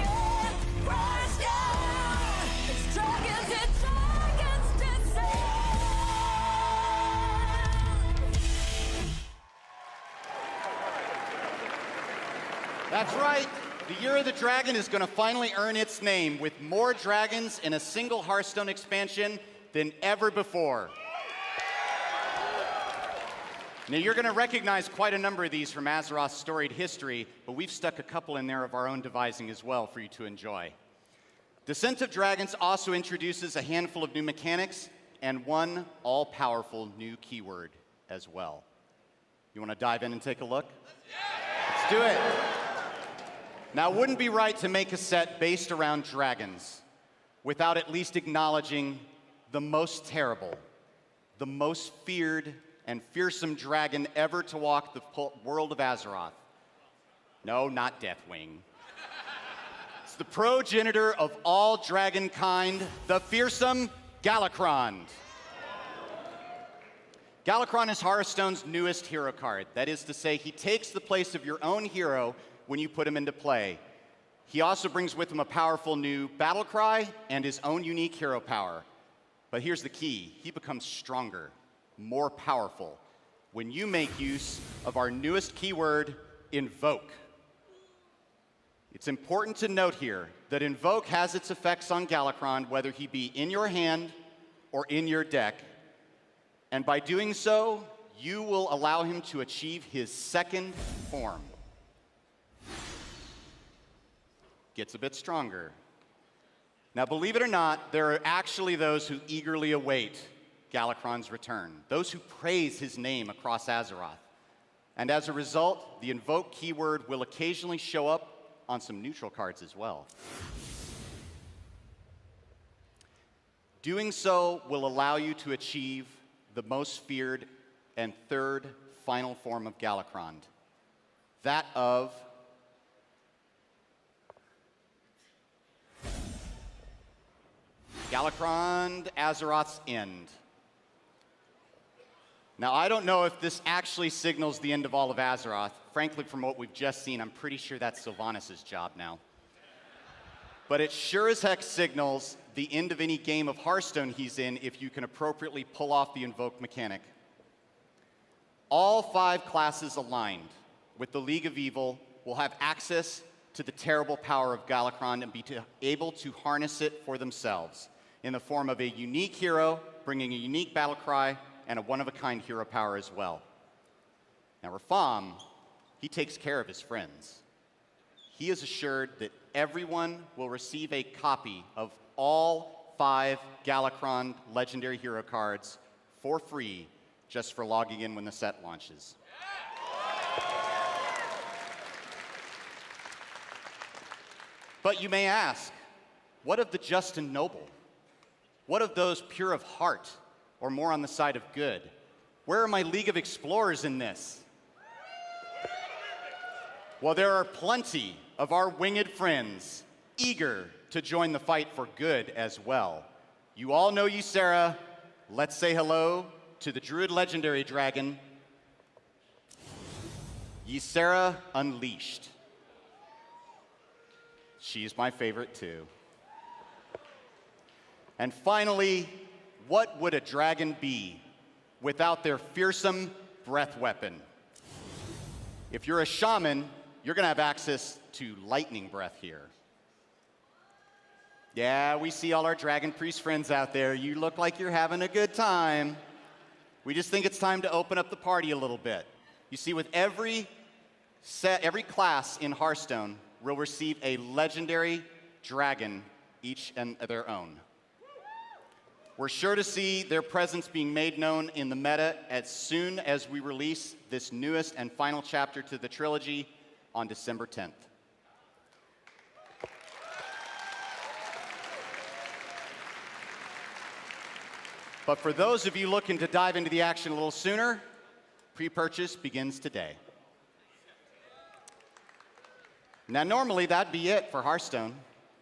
That's right. The Year of the Dragon is going to finally earn its name with more dragons in a single Hearthstone expansion than ever before. Now, you're going to recognize quite a number of these from Azeroth's storied history, but we've stuck a couple in there of our own devising as well for you to enjoy. Descent of Dragons also introduces a handful of new mechanics and one all-powerful new keyword as well. You want to dive in and take a look? Let's do it. Now, it wouldn't be right to make a set based around dragons without at least acknowledging the most terrible, the most feared and fearsome dragon ever to walk the world of Azeroth. No, not Deathwing. It's the progenitor of all dragonkind, the fearsome Galakrond. Galakrond is Hearthstone's newest hero card. That is to say, he takes the place of your own hero when you put him into play. He also brings with him a powerful new battle cry and his own unique hero power. But here's the key. He becomes stronger, more powerful, when you make use of our newest keyword, Invoke. It's important to note here that Invoke has its effects on Galakrond, whether he be in your hand or in your deck. And by doing so, you will allow him to achieve his second form. Gets a bit stronger. Now, believe it or not, there are actually those who eagerly await Galakrond's return, those who praise his name across Azeroth. And as a result, the Invoke keyword will occasionally show up on some neutral cards as well. Doing so will allow you to achieve the most feared and third final form of Galakrond, that of Galakrond, Azeroth's End. Now, I don't know if this actually signals the end of all of Azeroth. Frankly, from what we've just seen, I'm pretty sure that's Sylvanas' job now. But it sure as heck signals the end of any game of Hearthstone he's in if you can appropriately pull off the Invoke mechanic. All 5 classes aligned with the League of Evil will have access to the terrible power of Galakrond and be able to harness it for themselves in the form of a unique hero, bringing a unique battle cry, and a one-of-a-kind hero power as well. Now, Rafam, he takes care of his friends. He is assured that everyone will receive a copy of all 5 Galakrond legendary hero cards for free just for logging in when the set launches. But you may ask, what of the just and noble? What of those pure of heart, or more on the side of good? Where are my League of Explorers in this? Well, there are plenty of our winged friends eager to join the fight for good as well. You all know Ysera. Let's say hello to the Druid Legendary Dragon, Ysera Unleashed. She's my favorite too. And finally, what would a dragon be without their fearsome breath weapon? If you're a shaman, you're going to have access to lightning breath here. Yeah, we see all our dragon priest friends out there. You look like you're having a good time. We just think it's time to open up the party a little bit. You see, with every class in Hearthstone will receive a legendary dragon, each and their own. We're sure to see their presence being made known in the meta as soon as we release this newest and final chapter to the trilogy on December 10th. But for those of you looking to dive into the action a little sooner, pre-purchase begins today. Now, normally that'd be it for Hearthstone.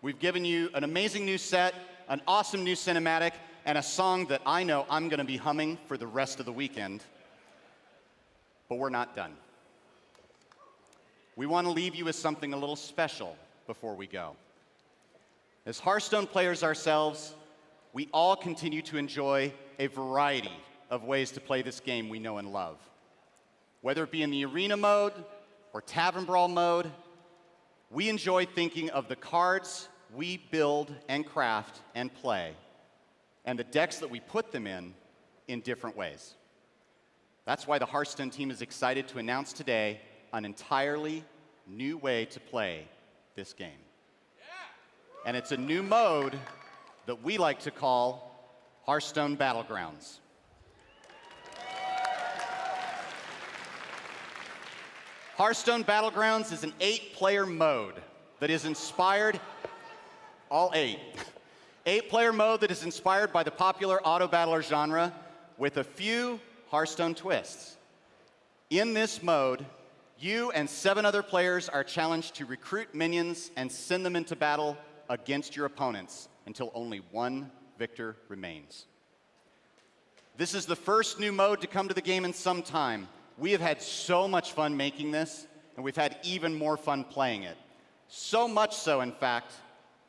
We've given you an amazing new set, an awesome new cinematic, and a song that I know I'm going to be humming for the rest of the weekend. But we're not done. We want to leave you with something a little special before we go. As Hearthstone players ourselves, we all continue to enjoy a variety of ways to play this game we know and love. Whether it be in the arena mode or tavern brawl mode, we enjoy thinking of the cards we build and craft and play, and the decks that we put them in different ways. That's why the Hearthstone team is excited to announce today an entirely new way to play this game. And it's a new mode that we like to call Hearthstone Battlegrounds. Hearthstone Battlegrounds is an 8-player mode that is inspired, all 8. 8-player mode that is inspired by the popular auto-battler genre with a few Hearthstone twists. In this mode, you and 7 other players are challenged to recruit minions and send them into battle against your opponents until only one victor remains. This is the first new mode to come to the game in some time. We have had so much fun making this, and we've had even more fun playing it. So much so, in fact,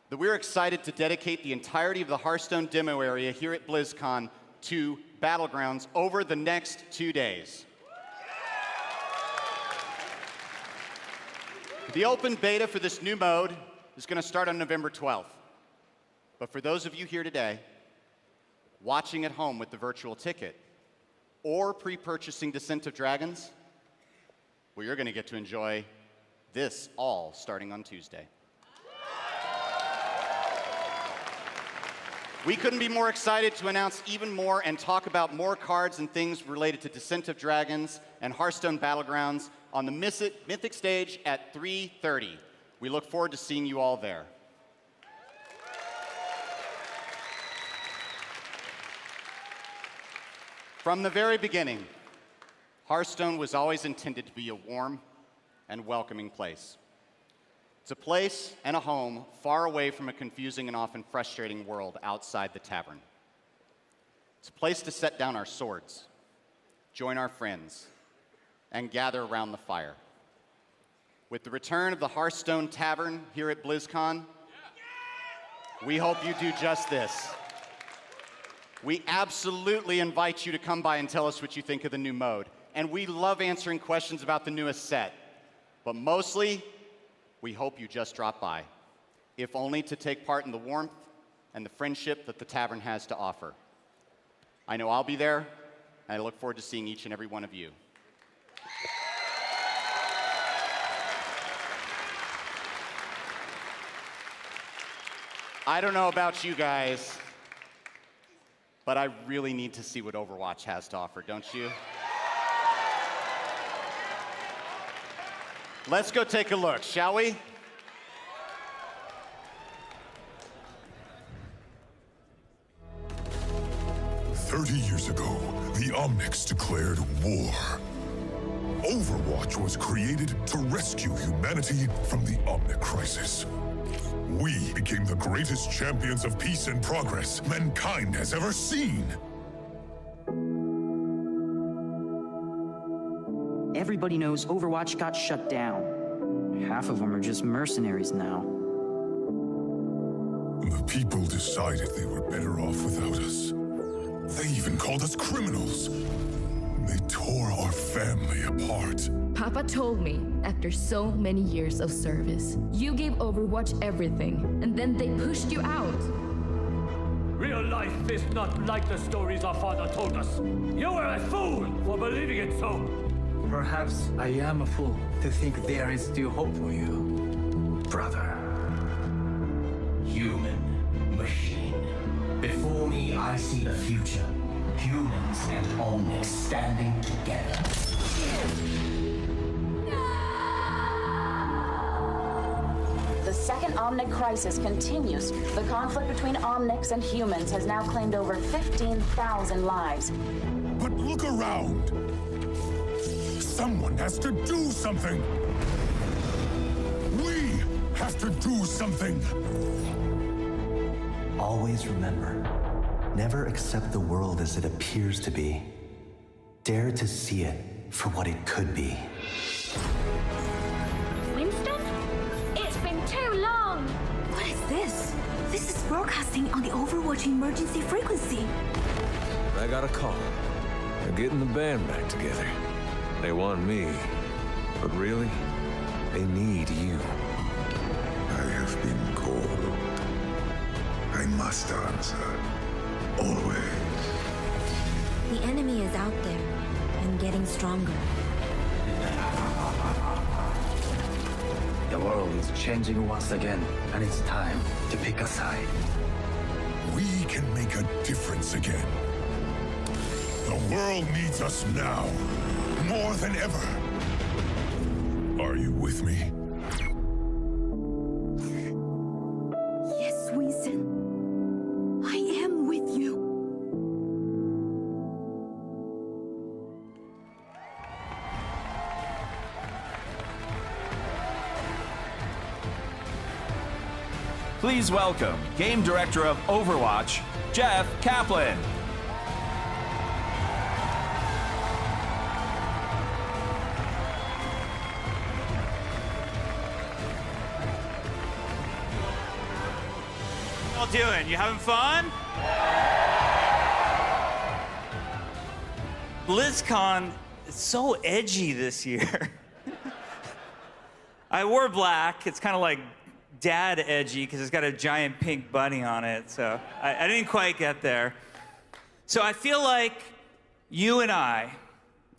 that we're excited to dedicate the entirety of the Hearthstone demo area here at BlizzCon to Battlegrounds over the next 2 days. The open beta for this new mode is going to start on November 12th. But for those of you here today, watching at home with the virtual ticket, or pre-purchasing Descent of Dragons, well, you're going to get to enjoy this all starting on Tuesday. We couldn't be more excited to announce even more and talk about more cards and things related to Descent of Dragons and Hearthstone Battlegrounds on the Mythic stage at 3:30. We look forward to seeing you all there. From the very beginning, Hearthstone was always intended to be a warm and welcoming place. It's a place and a home far away from a confusing and often frustrating world outside the tavern. It's a place to set down our swords, join our friends, and gather around the fire. With the return of the Hearthstone Tavern here at BlizzCon, we hope you do just this. We absolutely invite you to come by and tell us what you think of the new mode. And we love answering questions about the newest set. But mostly, we hope you just drop by, if only to take part in the warmth and the friendship that the tavern has to offer. I know I'll be there, and I look forward to seeing each and every one of you. I don't know about you guys, but I really need to see what Overwatch has to offer, don't you? Let's go take a look, shall we? Years ago, the Omnics declared war. Overwatch was created to rescue humanity from the Omnic crisis. We became the greatest champions of peace and progress mankind has ever seen. Everybody knows Overwatch got shut down. Half of them are just mercenaries now. The people decided they were better off without us. They even called us criminals. They tore our family apart. Papa told me, after so many years of service, you gave Overwatch everything, and then they pushed you out. Real life is not like the stories our father told us. You were a fool for believing it so. Perhaps I am a fool to think there is still hope for you, brother. Human, machine. Before me, I see the future. Humans and Omnics standing together. The second Omnic crisis continues. The conflict between Omnics and humans has now claimed over 15,000 lives. But look around. Someone has to do something. We have to do something. Always remember, never accept the world as it appears to be. Dare to see it for what it could be. Winston? It's been too long! What is this? This is broadcasting on the Overwatch emergency frequency. I got a call. They're getting the band back together. They want me, but really, they need you. I have been called. I must answer. Always. The enemy is out there and getting stronger. The world is changing once again, and it's time to pick a side. We can make a difference again. The world needs us now, more than ever. Are you with me? Yes, Winston. I am with you. Please welcome Game Director of Overwatch, Jeff Kaplan. y'all doing? You having fun? Blizzcon is so edgy this year. I wore black. It's kind of like dad edgy because it's got a giant pink bunny on it. So I didn't quite get there. So I feel like you and I,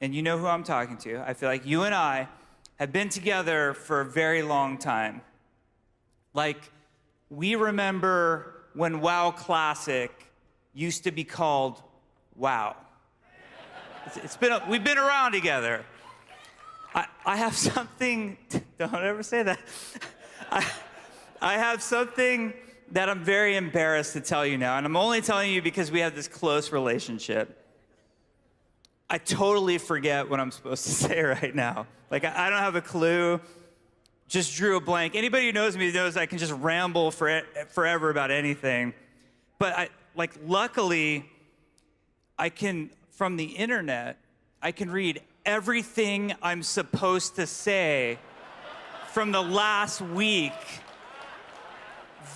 and you know who I'm talking to, I feel like you and I have been together for a very long time. Like, we remember when WoW Classic used to be called WoW. We've been around together. I have something, don't ever say that. I have something that I'm very embarrassed to tell you now, and I'm only telling you because we have this close relationship. I totally forget what I'm supposed to say right now. Like, I don't have a clue. Just drew a blank. Anybody who knows me knows I can just ramble forever about anything. But luckily, I can, from the internet, I can read everything I'm supposed to say from the last week.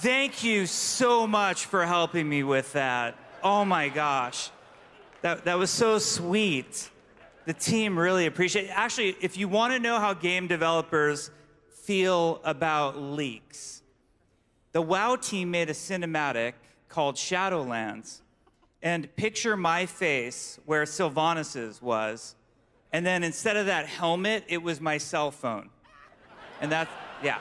Thank you so much for helping me with that. Oh my gosh. That was so sweet. The team really appreciate it. Actually, if you want to know how game developers feel about leaks, the WoW team made a cinematic called SHADOWLANDS. And picture my face where Sylvanas' was. And then instead of that helmet, it was my cell phone. And that's, yeah.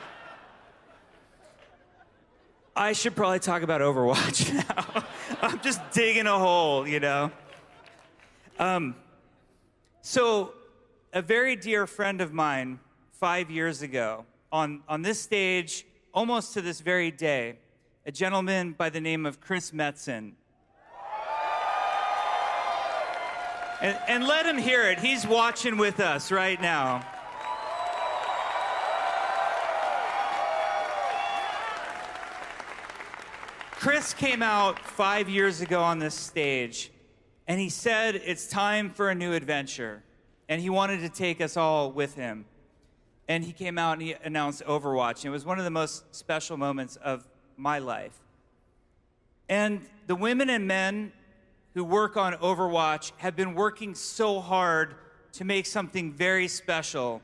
I should probably talk about Overwatch now. I'm just digging a hole, you know? So a very dear friend of mine, 5 years ago, on this stage, almost to this very day, a gentleman by the name of CruznMJD. And let him hear it. He's watching with us right now. Chris came out 5 years ago on this stage, and he said it's time for a new adventure, and he wanted to take us all with him. And he came out and he announced Overwatch, and it was one of the most special moments of my life. And the women and men who work on Overwatch have been working so hard to make something very special.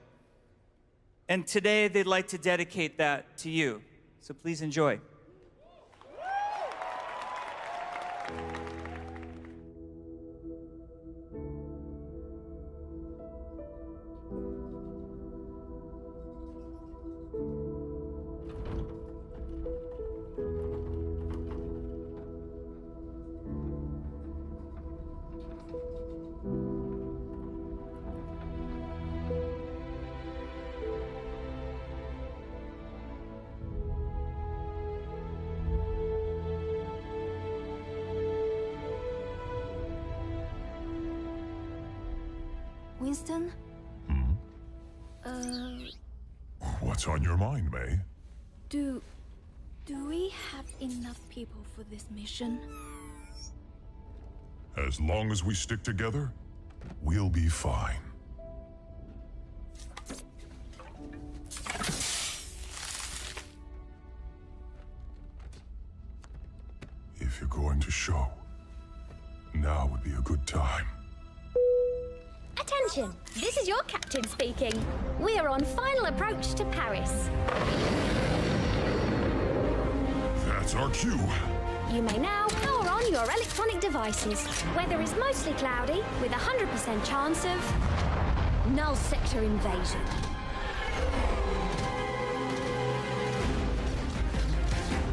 And today they'd like to dedicate that to you. So please enjoy. Winston? What's on your mind, May? Do we have enough people for this mission? As long as we stick together, we'll be fine. If you're going to show, now would be a good time. Attention! This is your captain speaking. We are on final approach to Paris. That's our cue. You may now power on your electronic devices. Weather is mostly cloudy, with a 100% chance of null sector invasion.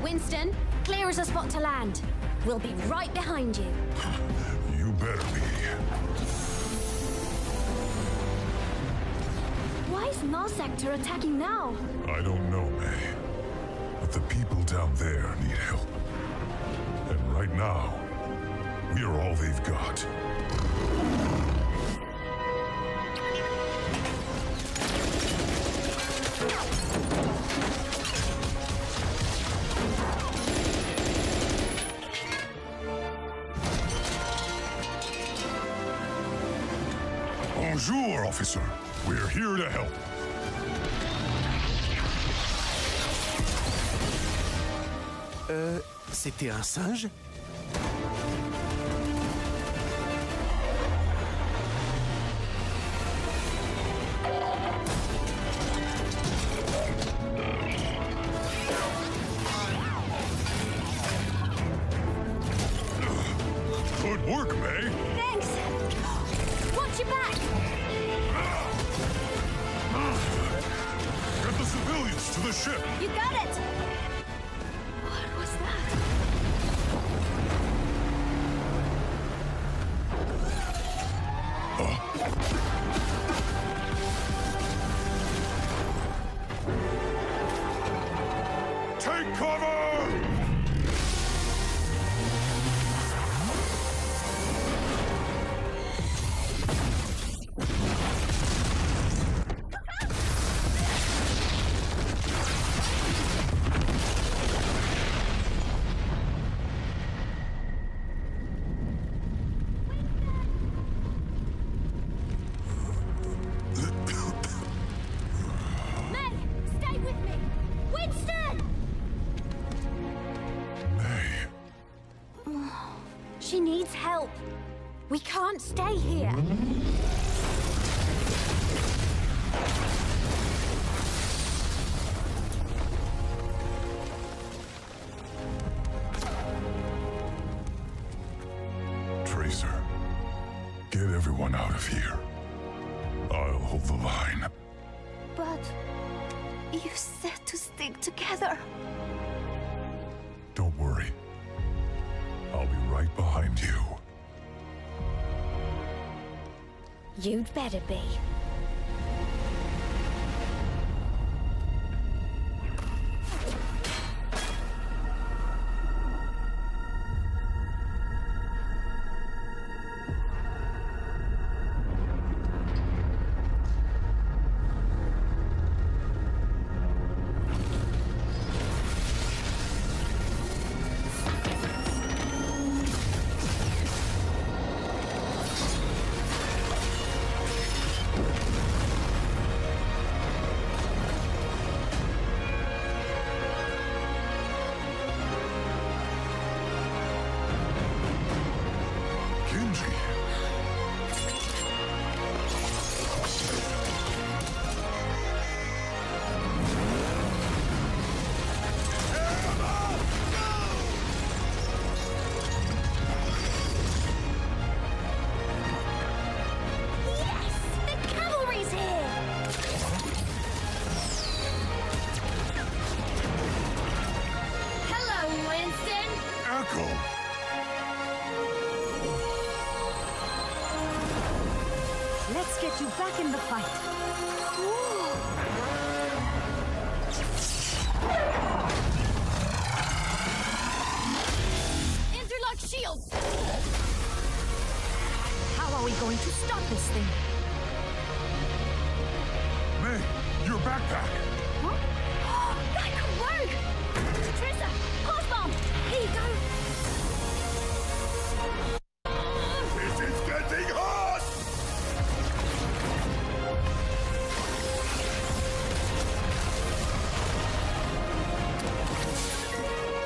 Winston, clear as a spot to land. We'll be right behind you. You better be. Why is null sector attacking now? I don't know, May. But the people down there need help. And right now, we are all they've got. Bonjour, officer. We're here to help. C'était un singe? Good work, May. Thanks. Watch your back. Get the civilians to the ship. You got it. What was that? Take cover! May, stay with me. Winston! She needs help. We can't stay here. Tracer, get everyone out of here. I'll hold the line. But you said to stick together. Don't worry. I'll be right behind you. You'd better be. Let's get you back in the fight. Interlock shields! How are we going to stop this thing? May, your backpack! Huh? That could work! Trissa, pulse bomb! Here you go! This is getting hot!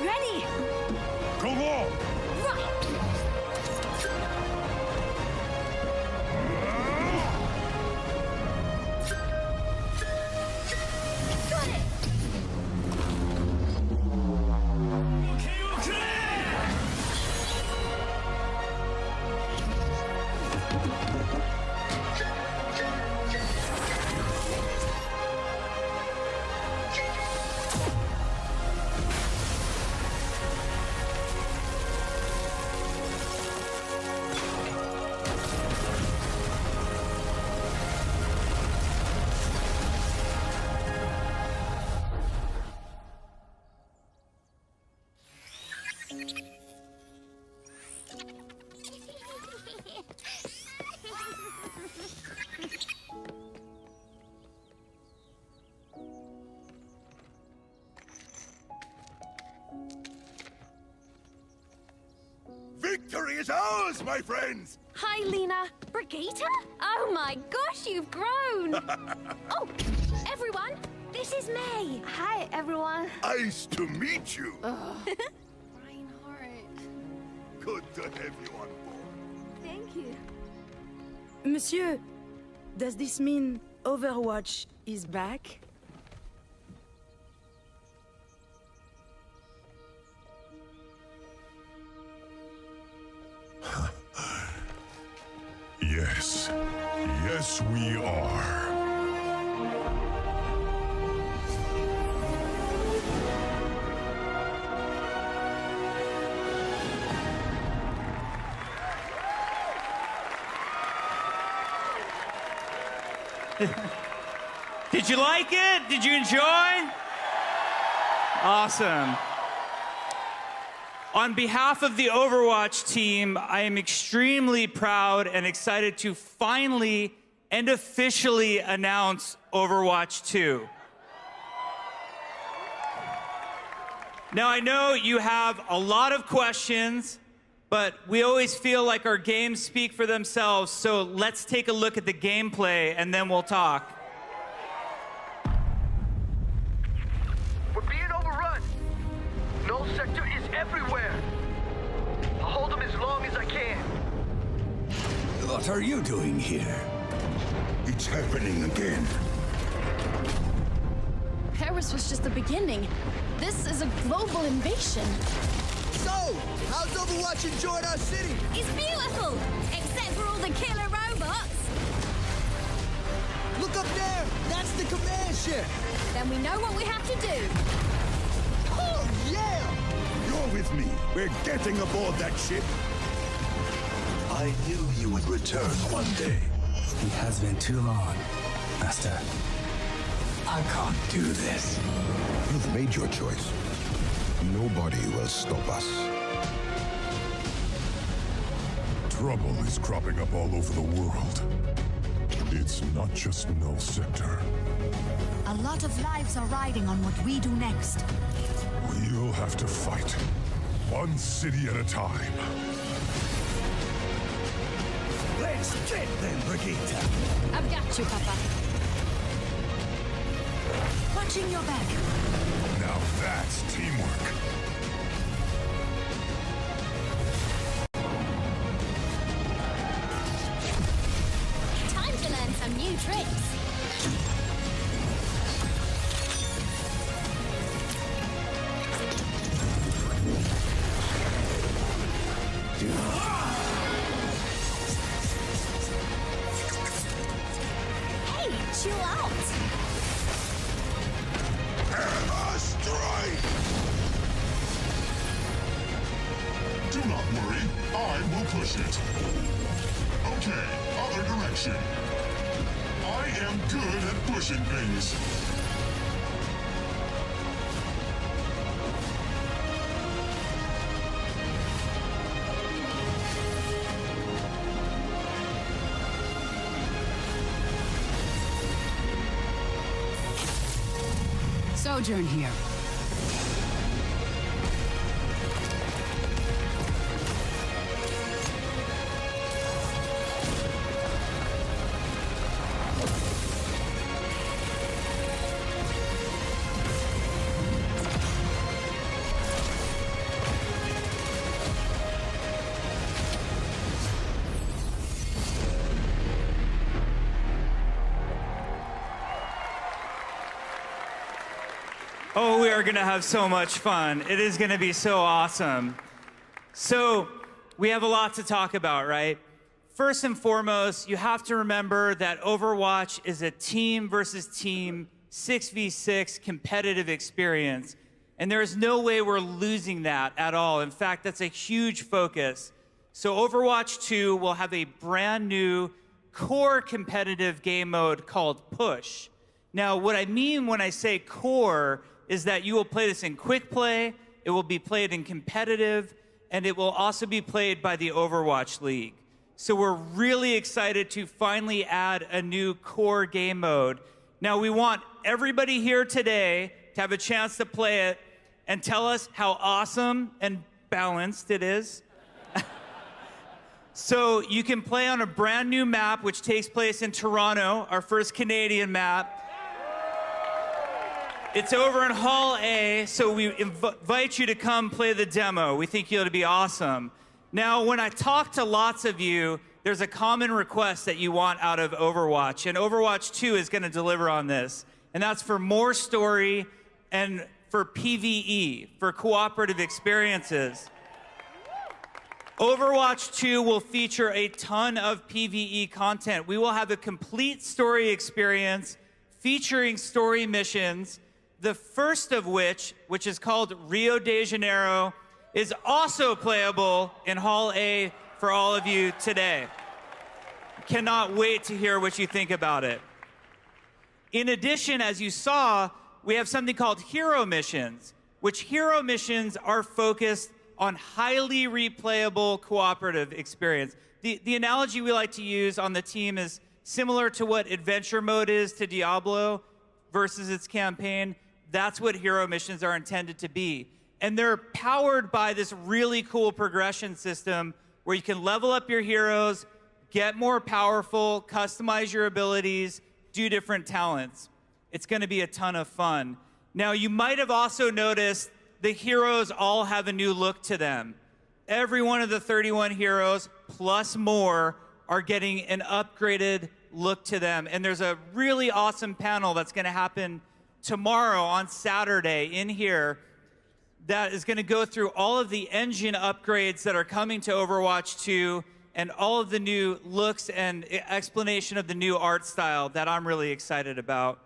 Ready! Go on! Victory is ours, my friends! Hi, Lena. Brigitte? Oh my gosh, you've grown! Oh, everyone, this is May. Hi, everyone. Nice to meet you. good to have you on board. Thank you. Monsieur, does this mean Overwatch is back? Yes. Yes, we are. Did you like it? Did you enjoy? Awesome. On behalf of the Overwatch team, I am extremely proud and excited to finally and officially announce Overwatch 2. Now, I know you have a lot of questions, but we always feel like our games speak for themselves, so let's take a look at the gameplay and then we'll talk. We're being overrun. Null sector is everywhere. I'll hold them as long as I can. What are you doing here? It's happening again. Paris was just the beginning. This is a global invasion. So, how's Overwatch enjoying our city? It's beautiful, except for all the killer robots. Look up there. That's the command ship. Then we know what we have to do. Oh, yeah! You're with me. We're getting aboard that ship. I knew you would return one day. It has been too long, Master. I can't do this. You've made your choice. Nobody will stop us. Trouble is cropping up all over the world. It's not just Null Sector. A lot of lives are riding on what we do next. We'll have to fight. One city at a time. Let's get them, Brigitte. I've got you, Papa. Watching your back. Now that's teamwork. Time to learn some new tricks. Hey, chill out. Hammer strike! Do not worry, I will push it. Okay, other direction. I am good at pushing things. Sojourn here. Oh, we are gonna have so much fun. It is gonna be so awesome. So, we have a lot to talk about, right? First and foremost, you have to remember that Overwatch is a team versus team 6v6 competitive experience. And there is no way we're losing that at all. In fact, that's a huge focus. So Overwatch 2 will have a brand new core competitive game mode called Push. Now, what I mean when I say core is that you will play this in quick play, it will be played in competitive, and it will also be played by the Overwatch League. So we're really excited to finally add a new core game mode. Now, we want everybody here today to have a chance to play it and tell us how awesome and balanced it is. So you can play on a brand new map, which takes place in Toronto, our first Canadian map. It's over in Hall A, so we invite you to come play the demo. We think it'll be awesome. Now, when I talk to lots of you, there's a common request that you want out of Overwatch, and Overwatch 2 is going to deliver on this, and that's for more story and for PvE, for cooperative experiences. Overwatch 2 will feature a ton of PvE content. We will have a complete story experience featuring story missions, the first of which is called Rio de Janeiro, is also playable in Hall A for all of you today. Cannot wait to hear what you think about it. In addition, as you saw, we have something called hero missions, which hero missions are focused on highly replayable cooperative experience. The analogy we like to use on the team is similar to what adventure mode is to Diablo versus its campaign. That's what hero missions are intended to be. And they're powered by this really cool progression system where you can level up your heroes, get more powerful, customize your abilities, do different talents. It's going to be a ton of fun. Now, you might have also noticed the heroes all have a new look to them. Every one of the 31 heroes, plus more, are getting an upgraded look to them. And there's a really awesome panel that's going to happen tomorrow on Saturday in here that is going to go through all of the engine upgrades that are coming to Overwatch 2 and all of the new looks and explanation of the new art style that I'm really excited about.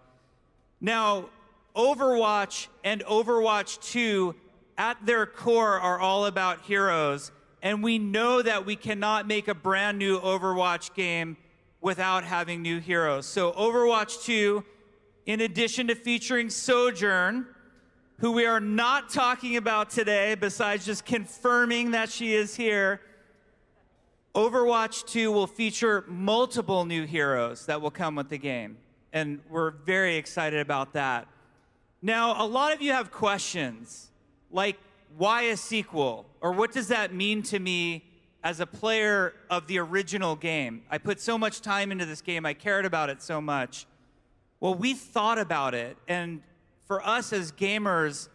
Now, Overwatch and Overwatch 2 at their core are all about heroes, and we know that we cannot make a brand new Overwatch game without having new heroes. So Overwatch 2, in addition to featuring Sojourn, who we are not talking about today, besides just confirming that she is here, Overwatch 2 will feature multiple new heroes that will come with the game, and we're very excited about that. Now, a lot of you have questions, like why a sequel? Or what does that mean to me as a player of the original game? I put so much time into this game, I cared about it so much. Well, we thought about it, and for us as gamers,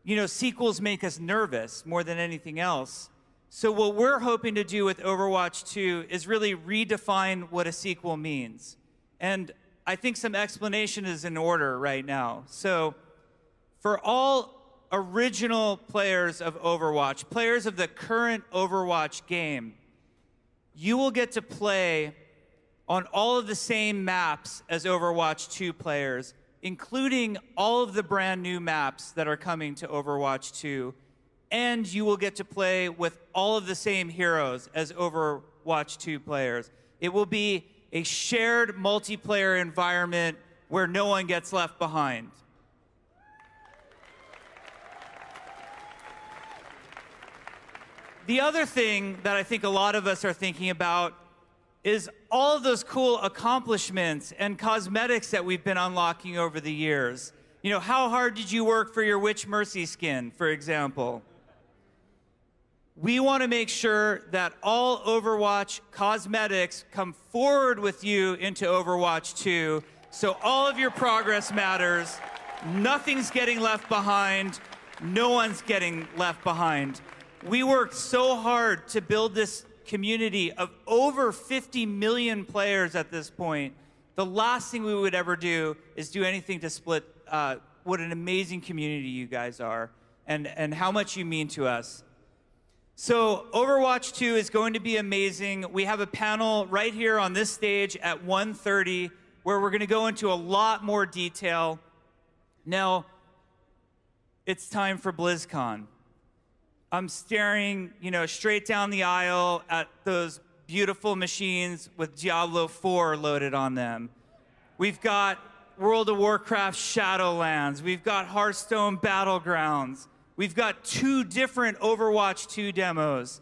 you know, sequels make us nervous more than anything else. So what we're hoping to do with Overwatch 2 is really redefine what a sequel means. And I think some explanation is in order right now. So for all original players of Overwatch, players of the current Overwatch game, you will get to play on all of the same maps as Overwatch 2 players, including all of the brand new maps that are coming to Overwatch 2. And you will get to play with all of the same heroes as Overwatch 2 players. It will be a shared multiplayer environment where no one gets left behind. The other thing that I think a lot of us are thinking about is all of those cool accomplishments and cosmetics that we've been unlocking over the years. You know, how hard did you work for your Witch Mercy skin, for example? We want to make sure that all Overwatch cosmetics come forward with you into Overwatch 2, so all of your progress matters, nothing's getting left behind, no one's getting left behind. We worked so hard to build this community of over 50 million players at this point. The last thing we would ever do is do anything to split what an amazing community you guys are and how much you mean to us. So Overwatch 2 is going to be amazing. We have a panel right here on this stage at 1:30 where we're going to go into a lot more detail. Now, it's time for BlizzCon. I'm staring, you know, straight down the aisle at those beautiful machines with Diablo 4 loaded on them. We've got World of Warcraft Shadowlands. We've got Hearthstone Battlegrounds. We've got 2 different Overwatch 2 demos.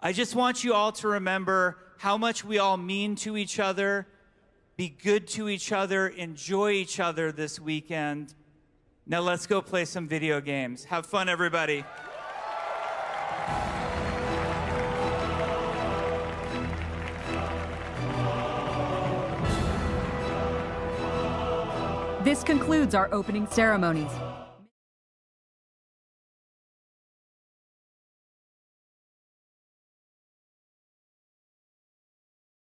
I just want you all to remember how much we all mean to each other, be good to each other, enjoy each other this weekend. Now let's go play some video games. Have fun, everybody. This concludes our opening ceremonies.